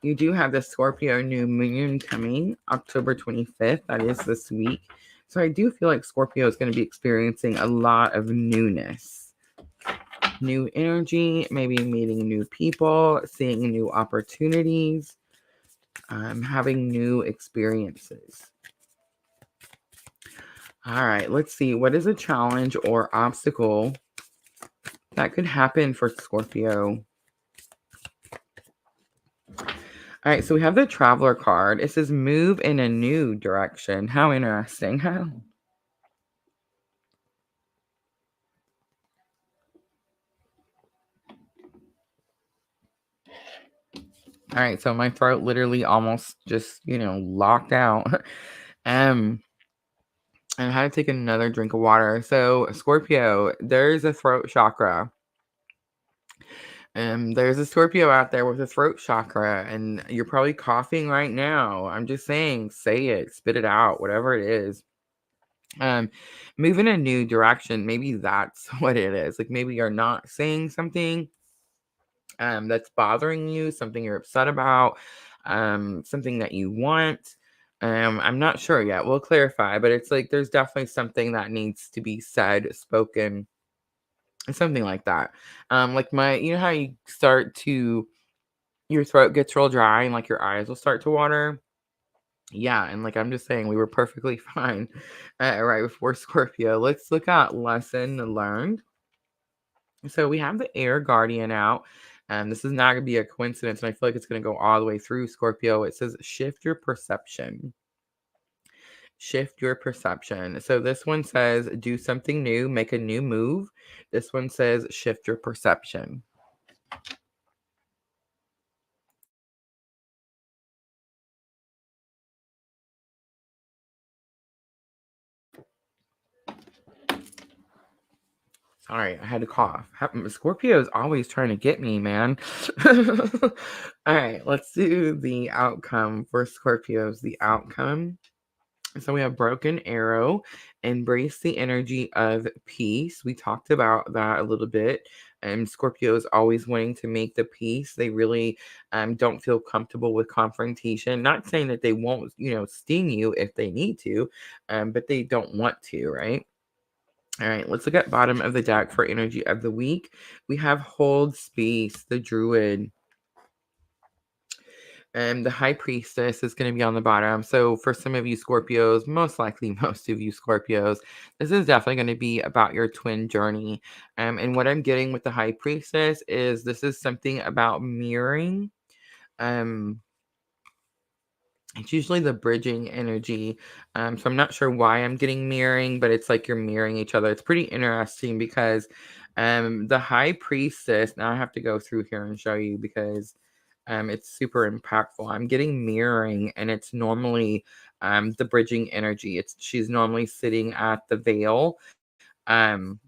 You do have the Scorpio new moon coming October 25th. That is this week. So I do feel like Scorpio is going to be experiencing a lot of newness. New energy, maybe meeting new people, seeing new opportunities, having new experiences. All right, let's see. What is a challenge or obstacle that could happen for Scorpio? All right, so we have the Traveler card. It says move in a new direction. How interesting. All right, so my throat literally almost just, locked out. And I had to take another drink of water. So, Scorpio, there's a throat chakra. There's a Scorpio out there with a throat chakra, and you're probably coughing right now. I'm just saying, say it, spit it out, whatever it is. Move in a new direction. Maybe that's what it is. Like maybe you're not saying something that's bothering you, something you're upset about, something that you want. I'm not sure yet. We'll clarify, but it's like there's definitely something that needs to be said, spoken, something like that. Like you know how you start to, your throat gets real dry and like your eyes will start to water. Yeah, and like I'm just saying, we were perfectly fine right before Scorpio. Let's look at lesson learned. So we have the Air Guardian out. And this is not going to be a coincidence. And I feel like it's going to go all the way through Scorpio. It says shift your perception. shift your perception. So this one says do something new, make a new move. This one says shift your perception. Sorry, I had to cough. Scorpio is always trying to get me, man. All right, let's do the outcome for Scorpios. The outcome. So we have broken arrow, embrace the energy of peace. We talked about that a little bit. And Scorpio is always wanting to make the peace. They really don't feel comfortable with confrontation. Not saying that they won't, sting you if they need to, but they don't want to, right? All right, let's look at bottom of the deck for energy of the week. We have hold space, the druid. And the high priestess is going to be on the bottom. So for some of you Scorpios, most likely most of you Scorpios, this is definitely going to be about your twin journey. And what I'm getting with the high priestess is this is something about mirroring. Um, it's usually the bridging energy. So I'm not sure why I'm getting mirroring, but it's like you're mirroring each other. It's pretty interesting because the high priestess, now I have to go through here and show you because it's super impactful. I'm getting mirroring, and it's normally the bridging energy. She's normally sitting at the veil, and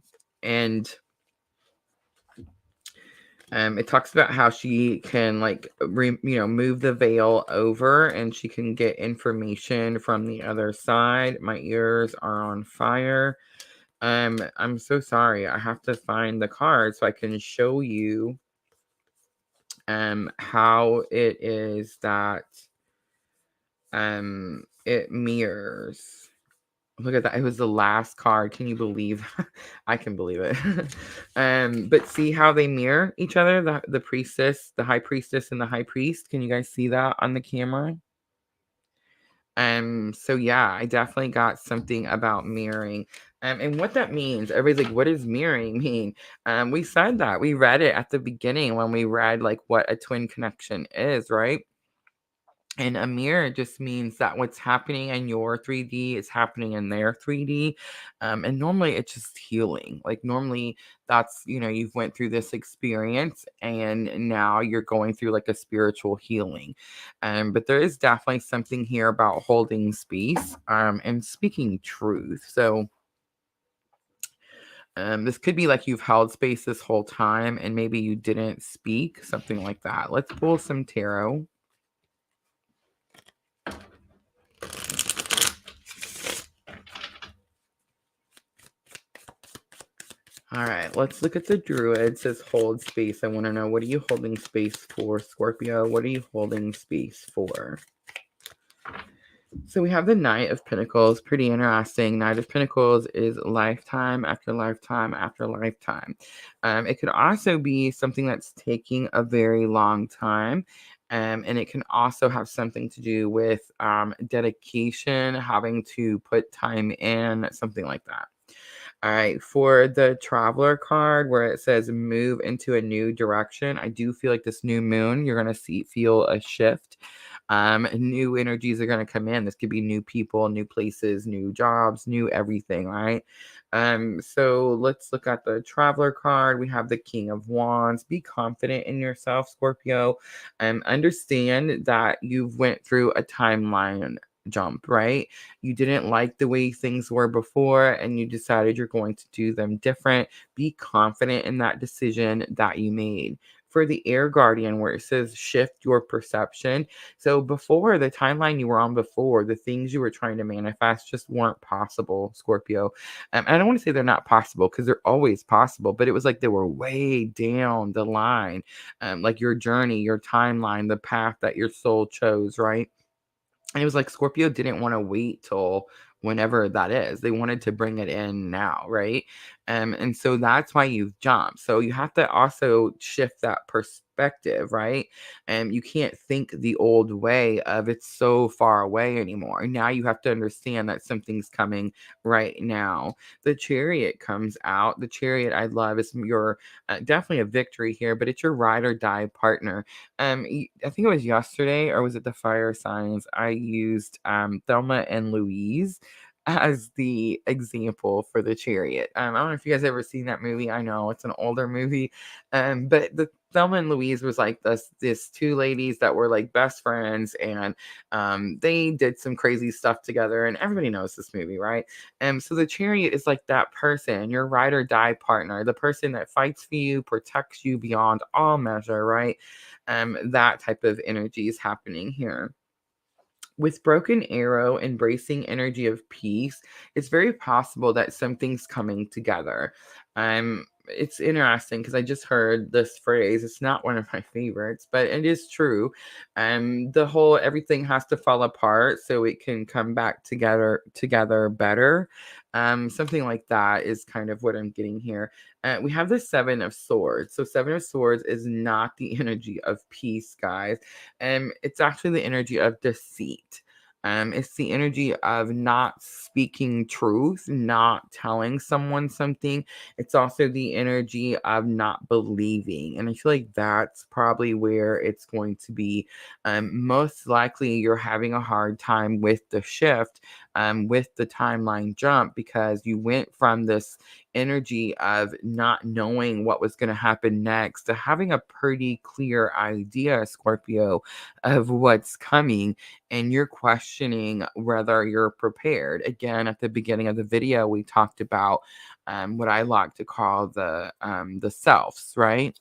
it talks about how she can move the veil over, and she can get information from the other side. My ears are on fire. I'm so sorry. I have to find the card so I can show you how it is that it mirrors. Look at that. It was the last card. Can you believe? I can believe it. But see how they mirror each other? The priestess, the high priestess, and the high priest. Can you guys see that on the camera? So yeah, I definitely got something about mirroring. And what that means, everybody's like, what does mirroring mean? We said that. We read it at the beginning when we read like what a twin connection is, right? And a mirror just means that what's happening in your 3D is happening in their 3D. And normally it's just healing. Like normally that's, you've went through this experience and now you're going through like a spiritual healing. But there is definitely something here about holding space and speaking truth. So this could be like you've held space this whole time and maybe you didn't speak, something like that. Let's pull some tarot. All right, let's look at the druid. It says hold space. I want to know, what are you holding space for, Scorpio? What are you holding space for? So we have the Knight of Pentacles. Pretty interesting. Knight of Pentacles is lifetime after lifetime after lifetime. It could also be something that's taking a very long time. And it can also have something to do with dedication, having to put time in, something like that. All right, for the traveler card where it says move into a new direction, I do feel like this new moon, you're going to feel a shift. New energies are going to come in. This could be new people, new places, new jobs, new everything, right? So let's look at the traveler card. We have the King of Wands. Be confident in yourself, Scorpio. Understand that you've went through a timeline jump, right? You didn't like the way things were before and you decided you're going to do them different. Be confident in that decision that you made. For the air guardian, where it says shift your perception. So before, the timeline you were on before, the things you were trying to manifest just weren't possible, Scorpio. I don't want to say they're not possible because they're always possible, but it was like they were way down the line, like your journey, your timeline, the path that your soul chose, right? And it was like Scorpio didn't want to wait till whenever that is. They wanted to bring it in now, right? And so that's why you've jumped. So you have to also shift that perspective, right? And you can't think the old way of it's so far away anymore. Now you have to understand that something's coming right now. The Chariot comes out. The Chariot I love is your definitely a victory here, but it's your ride or die partner. I think it was yesterday, or was it the fire signs? I used Thelma and Louise as the example for the Chariot. I don't know if you guys ever seen that movie. I know it's an older movie, but the Thelma and Louise was like this two ladies that were like best friends, and they did some crazy stuff together, and everybody knows this movie, right? So the Chariot is like that person, your ride or die partner, the person that fights for you, protects you beyond all measure, right? That type of energy is happening here. With Broken Arrow embracing energy of peace, it's very possible that something's coming together. It's interesting because I just heard this phrase. It's not one of my favorites, but it is true. The whole everything has to fall apart so it can come back together better. Something like that is kind of what I'm getting here. We have the Seven of Swords. So Seven of Swords is not the energy of peace, guys. It's actually the energy of deceit. It's the energy of not speaking truth, not telling someone something. It's also the energy of not believing. And I feel like that's probably where it's going to be. Most likely, you're having a hard time with the shift, with the timeline jump, because you went from this energy of not knowing what was going to happen next to having a pretty clear idea, Scorpio, of what's coming, and you're questioning whether you're prepared. Again, at the beginning of the video, we talked about what I like to call the selves, right?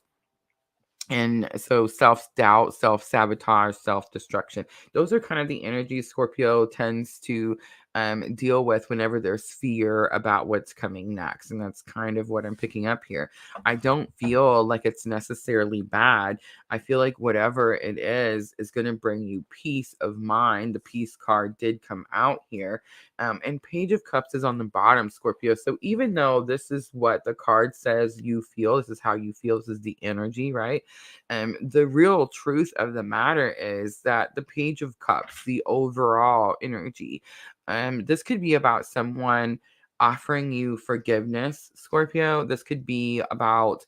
And so self-doubt, self-sabotage, self-destruction. Those are kind of the energies Scorpio tends to deal with whenever there's fear about what's coming next. And that's kind of what I'm picking up here. I don't feel like it's necessarily bad. I feel like whatever it is going to bring you peace of mind. The peace card did come out here. And Page of Cups is on the bottom, Scorpio. So even though this is what the card says you feel, this is how you feel, this is the energy, right? The real truth of the matter is that the Page of Cups, the overall energy, this could be about someone offering you forgiveness, Scorpio. This could be about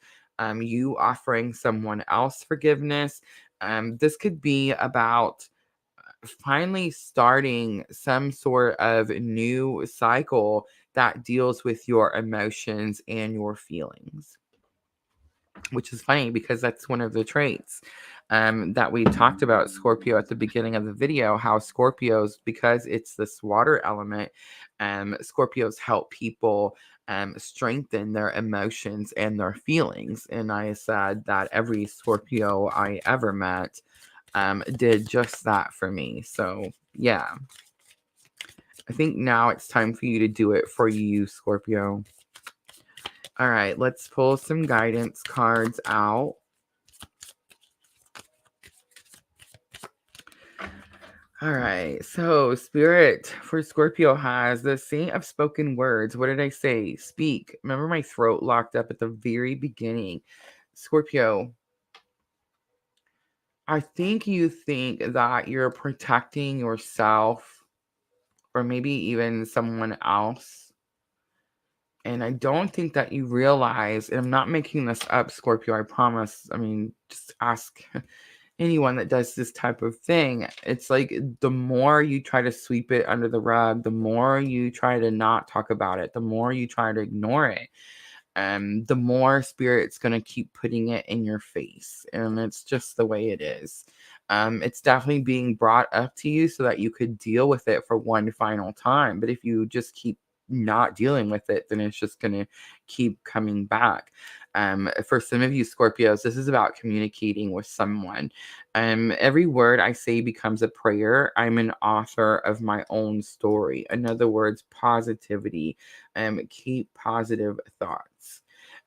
you offering someone else forgiveness. This could be about finally starting some sort of new cycle that deals with your emotions and your feelings, which is funny because that's one of the traits that we talked about, Scorpio, at the beginning of the video, how Scorpios, because it's this water element, Scorpios help people strengthen their emotions and their feelings. And I said that every Scorpio I ever met did just that for me. So, yeah. I think now it's time for you to do it for you, Scorpio. All right, let's pull some guidance cards out. All right, so Spirit for Scorpio has the Saint of Spoken Words. What did I say? Speak. Remember my throat locked up at the very beginning. Scorpio, I think you think that you're protecting yourself or maybe even someone else. And I don't think that you realize, and I'm not making this up, Scorpio, I promise. I mean, just ask anyone that does this type of thing. It's like the more you try to sweep it under the rug, the more you try to not talk about it, the more you try to ignore it, the more Spirit's going to keep putting it in your face. And it's just the way it is. It's definitely being brought up to you so that you could deal with it for one final time. But if you just keep not dealing with it, then it's just going to keep coming back. For some of you Scorpios, this is about communicating with someone. Every word I say becomes a prayer. I'm an author of my own story. In other words, positivity. Keep positive thoughts.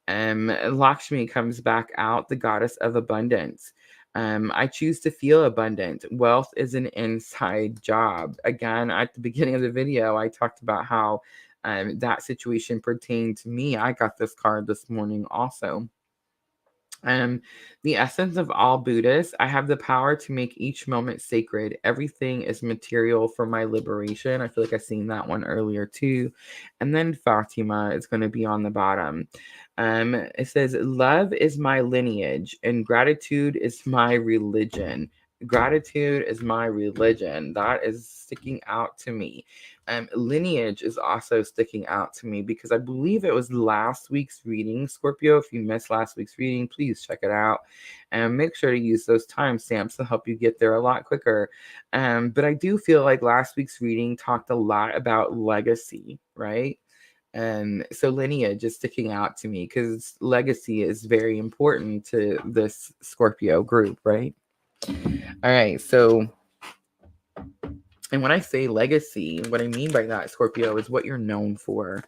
Lakshmi comes back out, the goddess of abundance. I choose to feel abundant. Wealth is an inside job. Again, at the beginning of the video, I talked about how that situation pertained to me. I got this card this morning also. Um, the essence of all Buddhists, I have the power to make each moment sacred. Everything is material for my liberation. I feel like I've seen that one earlier too. And then Fatima is going to be on the bottom. It says, love is my lineage and gratitude is my religion. Gratitude is my religion. That is sticking out to me. Lineage is also sticking out to me because I believe it was last week's reading. Scorpio, if you missed last week's reading, please check it out and make sure to use those timestamps to help you get there a lot quicker. But I do feel like last week's reading talked a lot about legacy, right? And so lineage is sticking out to me because legacy is very important to this Scorpio group, right? All right, so, and when I say legacy, what I mean by that, Scorpio, is what you're known for,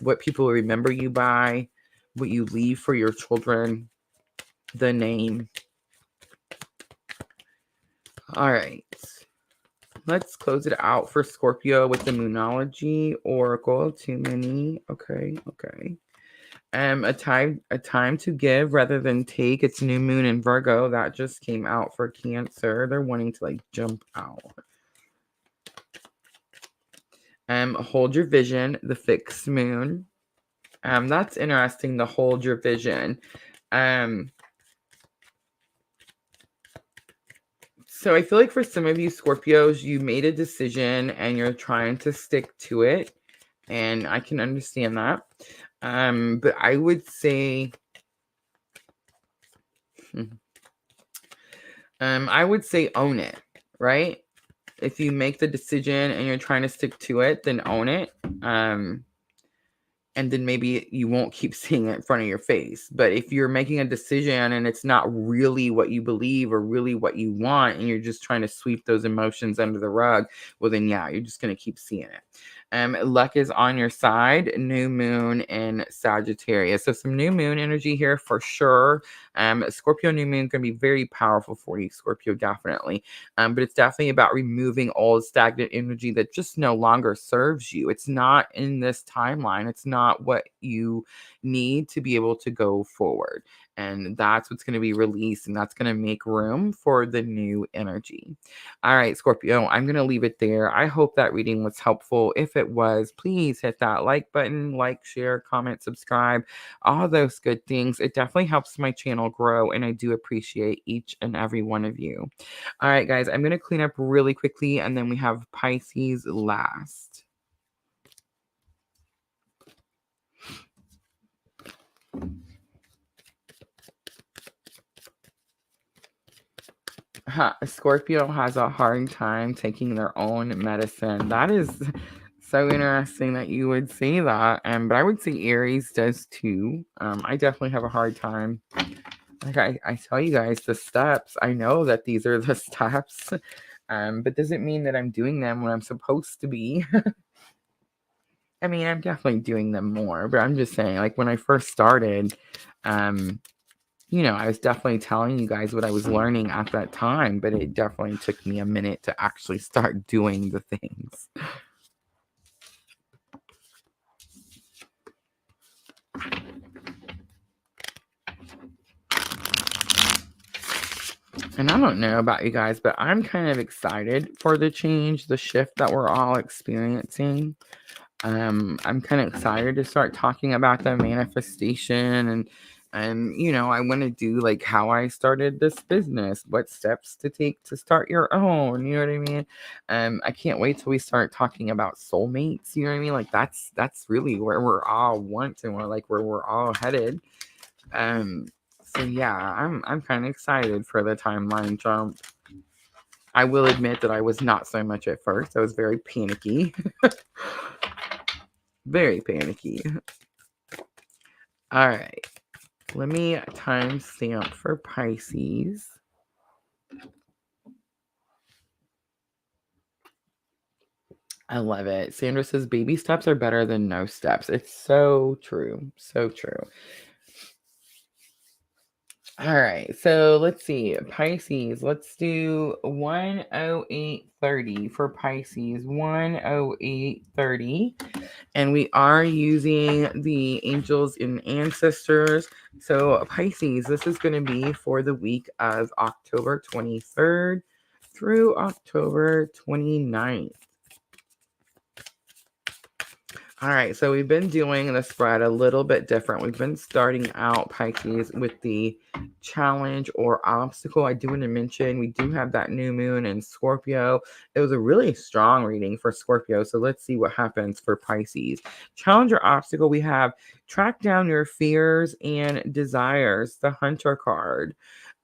what people remember you by, what you leave for your children, the name. All right, let's close it out for Scorpio with the Moonology Oracle. Too many. Okay. A time to give rather than take. It's new moon in Virgo. That just came out for Cancer. They're wanting to like jump out. Hold your vision, the fixed moon. That's interesting, the hold your vision. So I feel like for some of you Scorpios, you made a decision and you're trying to stick to it. And I can understand that. But I would say, own it, right? If you make the decision and you're trying to stick to it, then own it. And then maybe you won't keep seeing it in front of your face. But if you're making a decision and it's not really what you believe or really what you want, and you're just trying to sweep those emotions under the rug, well, then yeah, you're just going to keep seeing it. Luck is on your side. New moon in Sagittarius. So some new moon energy here for sure. Scorpio new moon going to be very powerful for you, Scorpio, definitely. But it's definitely about removing old stagnant energy that just no longer serves you. It's not in this timeline. It's not what you need to be able to go forward. And that's what's going to be released, and that's going to make room for the new energy. All right, Scorpio, I'm going to leave it there. I hope that reading was helpful. If it was, please hit that like button, like, share, comment, subscribe, all those good things. It definitely helps my channel grow, and I do appreciate each and every one of you. All right, guys, I'm going to clean up really quickly, and then we have Pisces last. Scorpio has a hard time taking their own medicine. That is so interesting that you would say that. But I would say Aries does too. I definitely have a hard time. Like I tell you guys the steps. I know that these are the steps. But doesn't mean that I'm doing them when I'm supposed to be. I mean, I'm definitely doing them more, but I'm just saying, like, when I first started, I was definitely telling you guys what I was learning at that time, but it definitely took me a minute to actually start doing the things. And I don't know about you guys, but I'm kind of excited for the change, the shift that we're all experiencing. I'm kind of excited to start talking about the manifestation and I want to do like how I started this business, what steps to take to start your own, you know what I mean? I can't wait till we start talking about soulmates, you know what I mean? Like that's really where we're all want and we're like where we're all headed. So yeah, I'm kind of excited for the timeline jump. I will admit that I was not so much at first. I was very panicky. Very panicky. All right. Let me timestamp for Pisces. I love it. Sandra says baby steps are better than no steps. It's so true. So true. All right, so let's see. Pisces, let's do 10830 for Pisces. 10830. And we are using the angels and ancestors. So, Pisces, this is going to be for the week of October 23rd through October 29th. All right, so we've been doing the spread a little bit different. We've been starting out, Pisces, with the challenge or obstacle. I do want to mention we do have that new moon in Scorpio. It was a really strong reading for Scorpio, so let's see what happens for Pisces. Challenge or obstacle, we have track down your fears and desires, the Hunter card.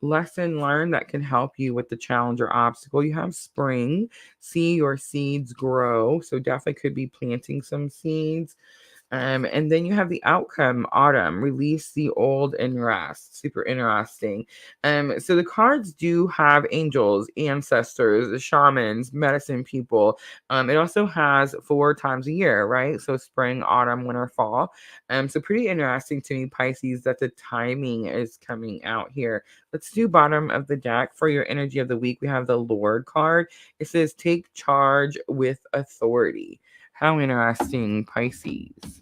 Lesson learned that can help you with the challenge or obstacle. You have spring, see your seeds grow. So definitely could be planting some seeds. And then you have the outcome, autumn, release the old and rest. Super interesting. So the cards do have angels, ancestors, shamans, medicine people. It also has 4 times a year, right? So spring, autumn, winter, fall. So pretty interesting to me, Pisces, that the timing is coming out here. Let's do bottom of the deck for your energy of the week. We have the Lord card. It says take charge with authority. How interesting, Pisces.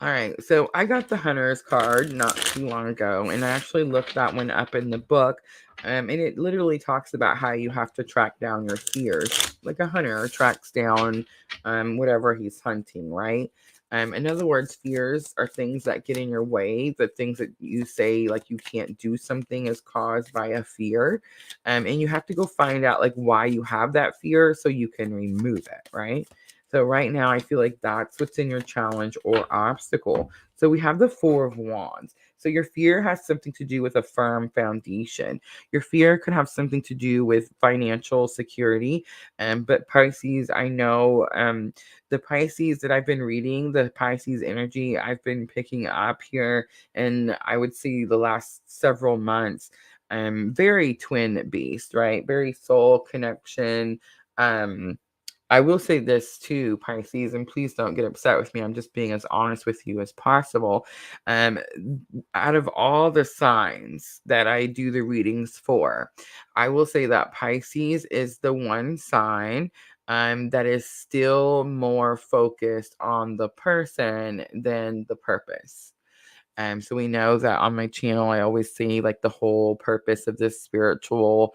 All right, so I got the Hunter's card not too long ago, and I actually looked that one up in the book. And it literally talks about how you have to track down your fears, like a hunter tracks down whatever he's hunting, right? In other words, fears are things that get in your way. The things that you say, like you can't do something, is caused by a fear, and you have to go find out like why you have that fear so you can remove it, right? So right now, I feel like that's what's in your challenge or obstacle. So we have the Four of Wands. So your fear has something to do with a firm foundation. Your fear could have something to do with financial security. But Pisces, I know the Pisces that I've been reading, the Pisces energy I've been picking up here, and I would say the last several months, very twin based, right? Very soul connection. I will say this too, Pisces, and please don't get upset with me. I'm just being as honest with you as possible. Um, Out of all the signs that I do the readings for, I will say that Pisces is the one sign that is still more focused on the person than the purpose. So we know that on my channel, I always say like the whole purpose of this spiritual,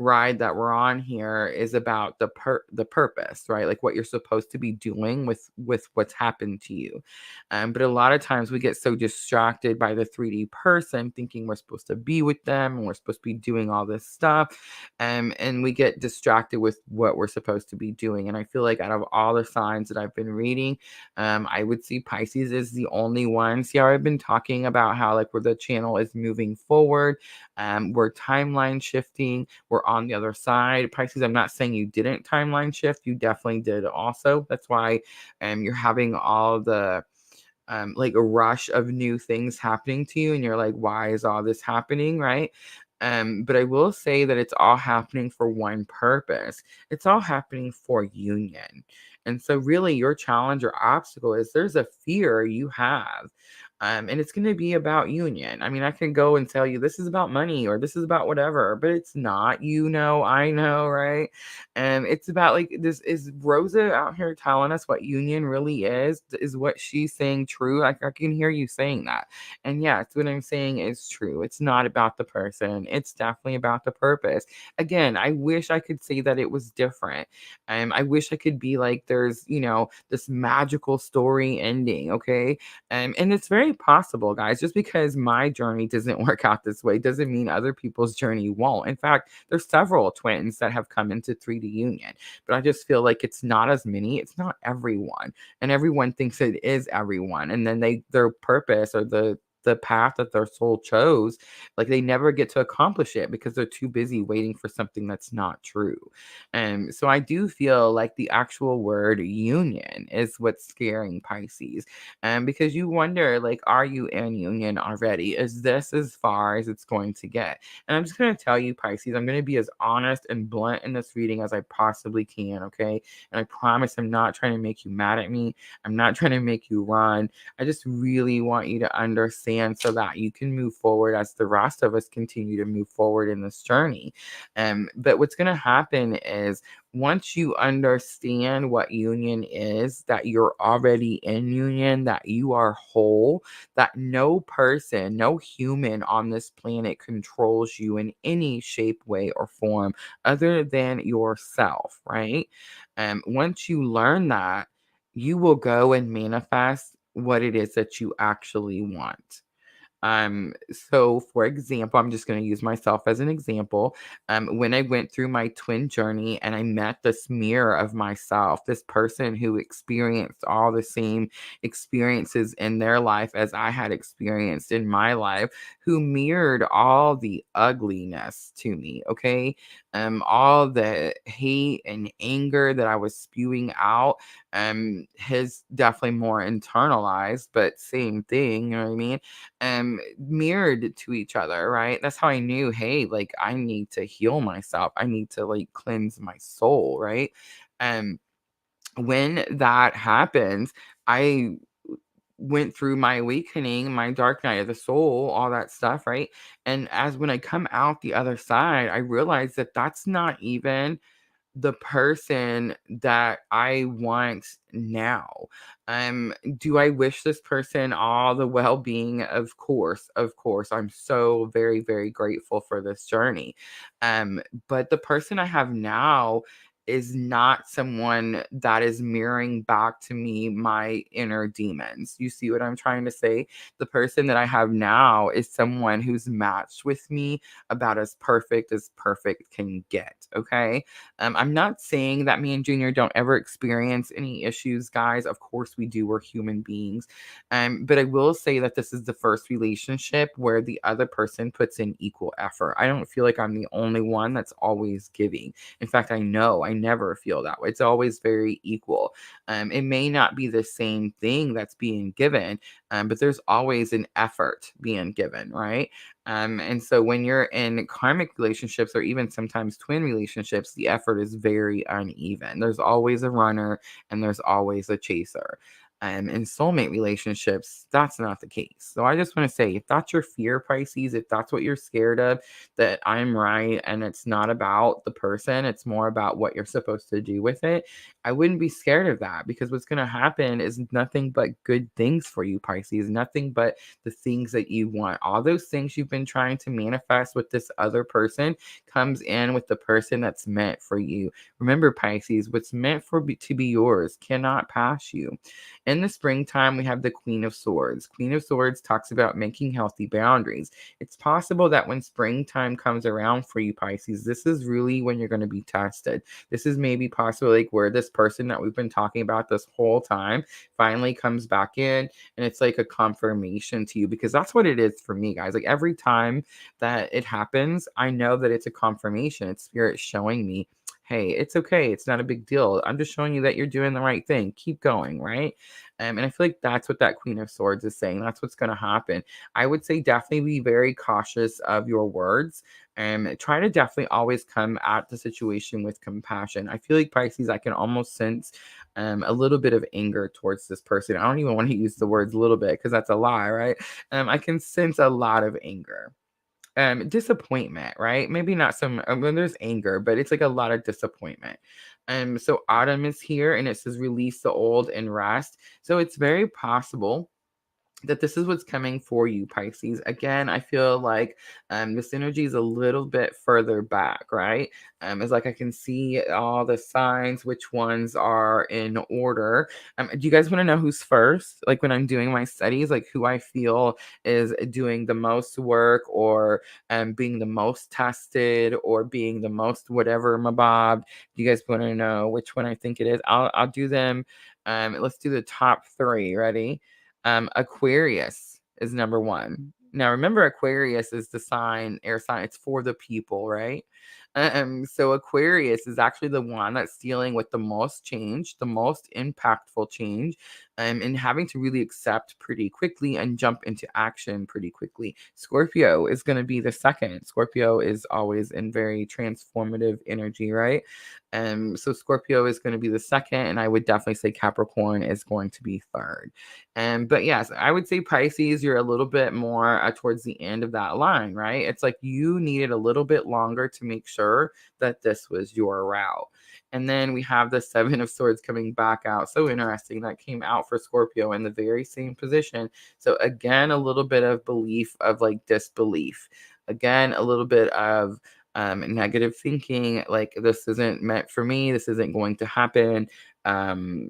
ride that we're on here is about the purpose, right? Like what you're supposed to be doing with what's happened to you. But a lot of times we get so distracted by the 3D person, thinking we're supposed to be with them and we're supposed to be doing all this stuff, and we get distracted with what we're supposed to be doing. And I feel like out of all the signs that I've been reading, I would see Pisces is the only one. See how I've been talking about how like where the channel is moving forward, we're timeline shifting, we're on the other side. Pisces, I'm not saying you didn't timeline shift, you definitely did also. That's why you're having all the like a rush of new things happening to you, and you're like, why is all this happening, right? But I will say that it's all happening for one purpose. It's all happening for union. And so really your challenge or obstacle is there's a fear you have. And it's going to be about union. I mean, I can go and tell you this is about money or this is about whatever, but it's not. You know, I know, right? And it's about like this. Is Rosa out here telling us what union really is? Is what she's saying true? Like I can hear you saying that. And yes, what I'm saying is true. It's not about the person. It's definitely about the purpose. Again, I wish I could say that it was different. I wish I could be like there's, this magical story ending, okay? And it's very possible, guys. Just because my journey doesn't work out this way doesn't mean other people's journey won't. In fact, there's several twins that have come into 3D union, but I just feel like it's not as many. It's not everyone, and everyone thinks it is everyone, and then their purpose or the path that their soul chose, like they never get to accomplish it because they're too busy waiting for something that's not true. And so I do feel like the actual word union is what's scaring Pisces. And because you wonder, like, are you in union already? Is this as far as it's going to get? And I'm just going to tell you, Pisces, I'm going to be as honest and blunt in this reading as I possibly can, okay? And I promise I'm not trying to make you mad at me. I'm not trying to make you run. I just really want you to understand understand so that you can move forward as the rest of us continue to move forward in this journey. But what's going to happen is once you understand what union is, that you're already in union, that you are whole, that no person, no human on this planet controls you in any shape, way, or form other than yourself, right? Once you learn that, you will go and manifest what it is that you actually want. So for example, I'm just going to use myself as an example. When I went through my twin journey and I met this mirror of myself, this person who experienced all the same experiences in their life as I had experienced in my life, who mirrored all the ugliness to me, okay? All the hate and anger that I was spewing out, his definitely more internalized, but same thing, you know what I mean? Mirrored to each other, right? That's how I knew, hey, like I need to heal myself. I need to like cleanse my soul, right? Um, when that happens, I went through my awakening, my dark night of the soul, all that stuff, right? And as when I come out the other side, I realized that that's not even the person that I want now. Do I wish this person all the well-being? Of course, of course. I'm so very, very grateful for this journey. But the person I have now is not someone that is mirroring back to me my inner demons. You see what I'm trying to say? The person that I have now is someone who's matched with me about as perfect can get. Okay. I'm not saying that me and Junior don't ever experience any issues, guys. Of course we do. We're human beings. But I will say that this is the first relationship where the other person puts in equal effort. I don't feel like I'm the only one that's always giving. In fact, I never feel that way. It's always very equal. It may not be the same thing that's being given, but there's always an effort being given, right? And so when you're in karmic relationships or even sometimes twin relationships, the effort is very uneven. There's always a runner and there's always a chaser. In soulmate relationships, that's not the case. So I just want to say, if that's your fear, Pisces, if that's what you're scared of, that I'm right and it's not about the person, it's more about what you're supposed to do with it, I wouldn't be scared of that, because what's going to happen is nothing but good things for you, Pisces, nothing but the things that you want. All those things you've been trying to manifest with this other person comes in with the person that's meant for you. Remember, Pisces, what's meant to be yours cannot pass you. In the springtime, we have the Queen of Swords. Queen of Swords talks about making healthy boundaries. It's possible that when springtime comes around for you, Pisces, this is really when you're going to be tested. This is maybe possibly like where this person that we've been talking about this whole time finally comes back in, and it's like a confirmation to you, because that's what it is for me, guys. Like every time that it happens, I know that it's a confirmation. It's spirit showing me, hey, it's okay. It's not a big deal. I'm just showing you that you're doing the right thing. Keep going, right? And I feel like that's what that Queen of Swords is saying. That's what's going to happen. I would say definitely be very cautious of your words, and try to definitely always come at the situation with compassion. I feel like, Pisces, I can almost sense a little bit of anger towards this person. I don't even want to use the words a little bit because that's a lie, right? I can sense a lot of anger. Disappointment, right? Maybe not some when there's anger, but it's like a lot of disappointment. So autumn is here and it says release the old and rest. So it's very possible that this is what's coming for you, Pisces. Again, I feel like this energy is a little bit further back, right? It's like I can see all the signs, which ones are in order. Do you guys want to know who's first? Like when I'm doing my studies, like who I feel is doing the most work, or being the most tested, or being the most whatever mabob? Do you guys want to know which one I think it is? I'll do them. Let's do the top three. Ready? Aquarius is number one. Now, remember, Aquarius is the sign, air sign. It's for the people, right? So Aquarius is actually the one that's dealing with the most change, the most impactful change. and having to really accept pretty quickly and jump into action pretty quickly. Scorpio is going to be the second. Scorpio is always in very transformative energy, right? So Scorpio is going to be the second, and I would definitely say Capricorn is going to be third. But yes, I would say Pisces, you're a little bit more towards the end of that line, right? It's like you needed a little bit longer to make sure that this was your route. And then we have the Seven of Swords coming back out. So interesting. That came out for Scorpio in the very same position. So again, a little bit of belief of like disbelief. Again, a little bit of negative thinking, like this isn't meant for me, this isn't going to happen,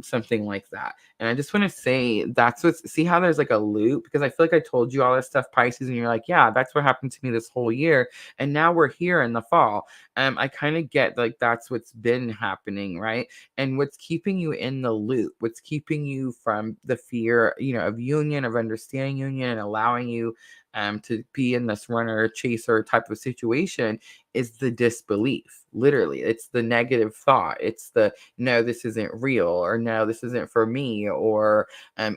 something like that. And I just want to say that's what's, see how there's like a loop, because I feel like I told you all this stuff, Pisces, and you're like, yeah, that's what happened to me this whole year, and now we're here in the fall. I kind of get like that's what's been happening, right? And what's keeping you in the loop, what's keeping you from the fear, of union, of understanding union, and allowing you to be in this runner chaser type of situation is the disbelief. Literally, it's the negative thought. It's the no, this isn't real, or no, this isn't for me, or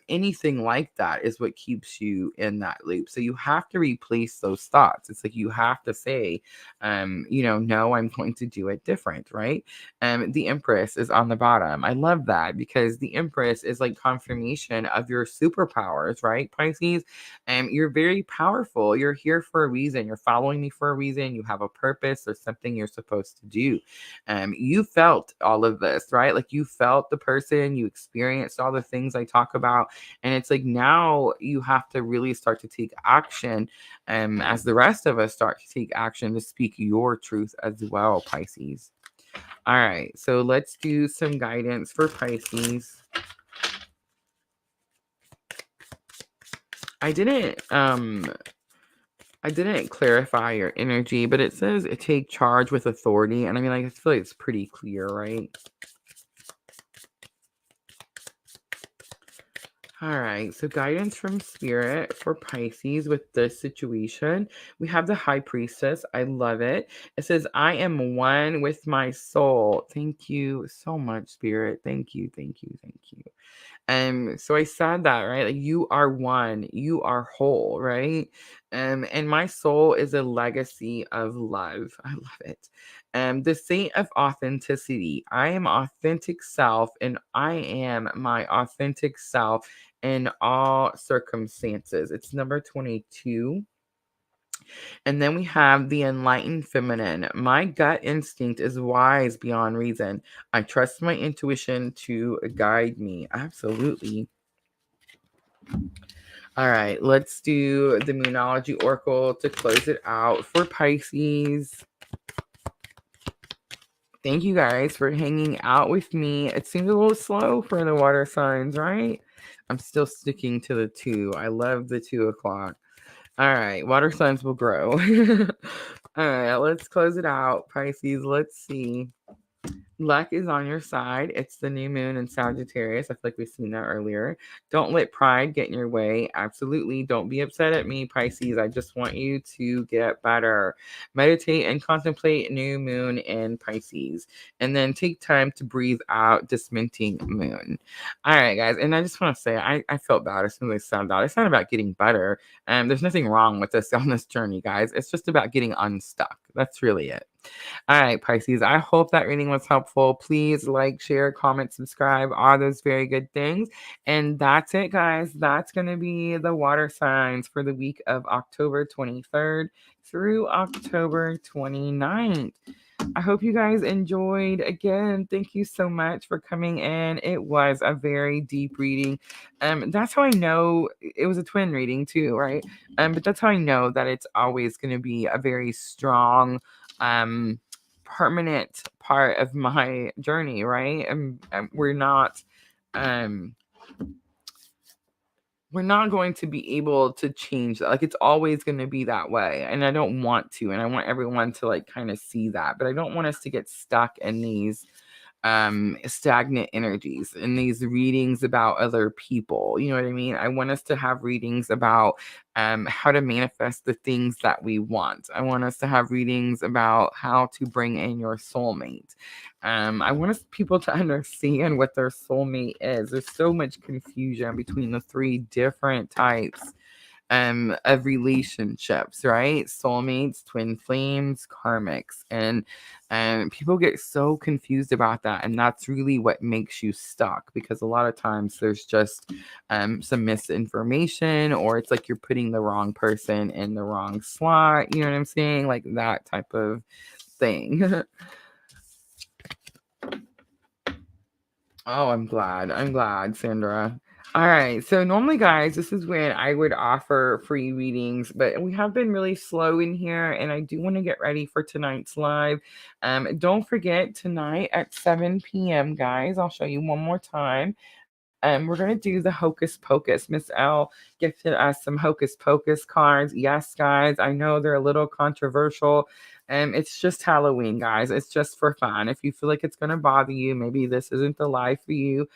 anything like that is what keeps you in that loop. So you have to replace those thoughts. It's like you have to say, no, I'm going to do it different, right? The Empress is on the bottom. I love that because the Empress is like confirmation of your superpowers, right, Pisces? You're very powerful. You're here for a reason. You're following me for a reason. You have a purpose. There's something you're supposed to do. You felt all of this, right? Like you felt the person, you experienced all the things I talk about. And it's like now you have to really start to take action, as the rest of us start to take action to speak your truth as well, Pisces. All right, so let's do some guidance for Pisces. I didn't clarify your energy, but it says take charge with authority. And I mean, like, I feel like it's pretty clear, right? All right, so guidance from Spirit for Pisces with this situation. We have the High Priestess. I love it. It says, I am one with my soul. Thank you so much, Spirit. Thank you, thank you, thank you. So I said that, right? Like you are one, you are whole, right? And my soul is a legacy of love. I love it. The saint of authenticity. I am authentic self, and I am my authentic self in all circumstances. It's number 22. And then we have the enlightened feminine. My gut instinct is wise beyond reason. I trust my intuition to guide me. Absolutely. All right, let's do the Moonology Oracle to close it out for Pisces. Thank you guys for hanging out with me. It seems a little slow for the water signs, right? I'm still sticking to the 2. I love the 2 o'clock. All right, water signs will grow. All right, let's close it out, Pisces. Let's see. Luck is on your side. It's the new moon in Sagittarius. I feel like we've seen that earlier. Don't let pride get in your way. Absolutely. Don't be upset at me, Pisces. I just want you to get better. Meditate and contemplate new moon in Pisces. And then take time to breathe out disminting moon. All right, guys. And I just want to say, I felt bad as soon as I said that. It's not about getting better. There's nothing wrong with us on this journey, guys. It's just about getting unstuck. That's really it. All right, Pisces, I hope that reading was helpful. Please like, share, comment, subscribe, all those very good things. And that's it, guys. That's going to be the water signs for the week of October 23rd through October 29th. I hope you guys enjoyed. Again, thank you so much for coming in. It was a very deep reading. That's how I know it was a twin reading too, right? But that's how I know that it's always going to be a very strong, permanent part of my journey, right? We're not going to be able to change that. Like, it's always going to be that way. And I don't want to. And I want everyone to like kind of see that. But I don't want us to get stuck in these stagnant energies in these readings about other people. You know what I mean? I want us to have readings about how to manifest the things that we want. I want us to have readings about how to bring in your soulmate. I want us people to understand what their soulmate is. There's so much confusion between the three different types of relationships, right? Soulmates, twin flames, karmics. And people get so confused about that. And that's really what makes you stuck, because a lot of times there's just some misinformation, or it's like you're putting the wrong person in the wrong slot. You know what I'm saying? Like that type of thing. Oh, I'm glad. I'm glad, Sandra. All right. So normally, guys, this is when I would offer free readings, but we have been really slow in here, and I do want to get ready for tonight's live. Don't forget tonight at 7 p.m., guys. I'll show you one more time. We're gonna do the Hocus Pocus. Miss L gifted us some Hocus Pocus cards. Yes, guys, I know they're a little controversial. It's just Halloween, guys. It's just for fun. If you feel like it's gonna bother you, maybe this isn't the live for you.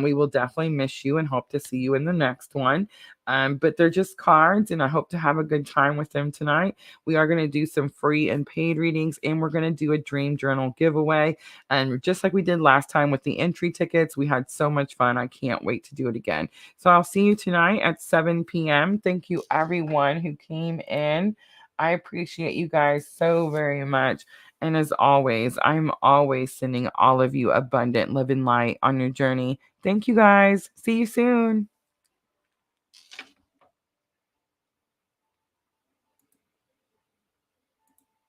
We will definitely miss you and hope to see you in the next one. But they're just cards, and I hope to have a good time with them tonight. We are gonna do some free and paid readings, and we're gonna do a dream journal giveaway. And just like we did last time with the entry tickets, we had so much fun. I can't wait to do it again. So I'll see you tonight at 7 p.m. Thank you, everyone who came in. I appreciate you guys so very much. And as always, I'm always sending all of you abundant, living light on your journey. Thank you, guys. See you soon.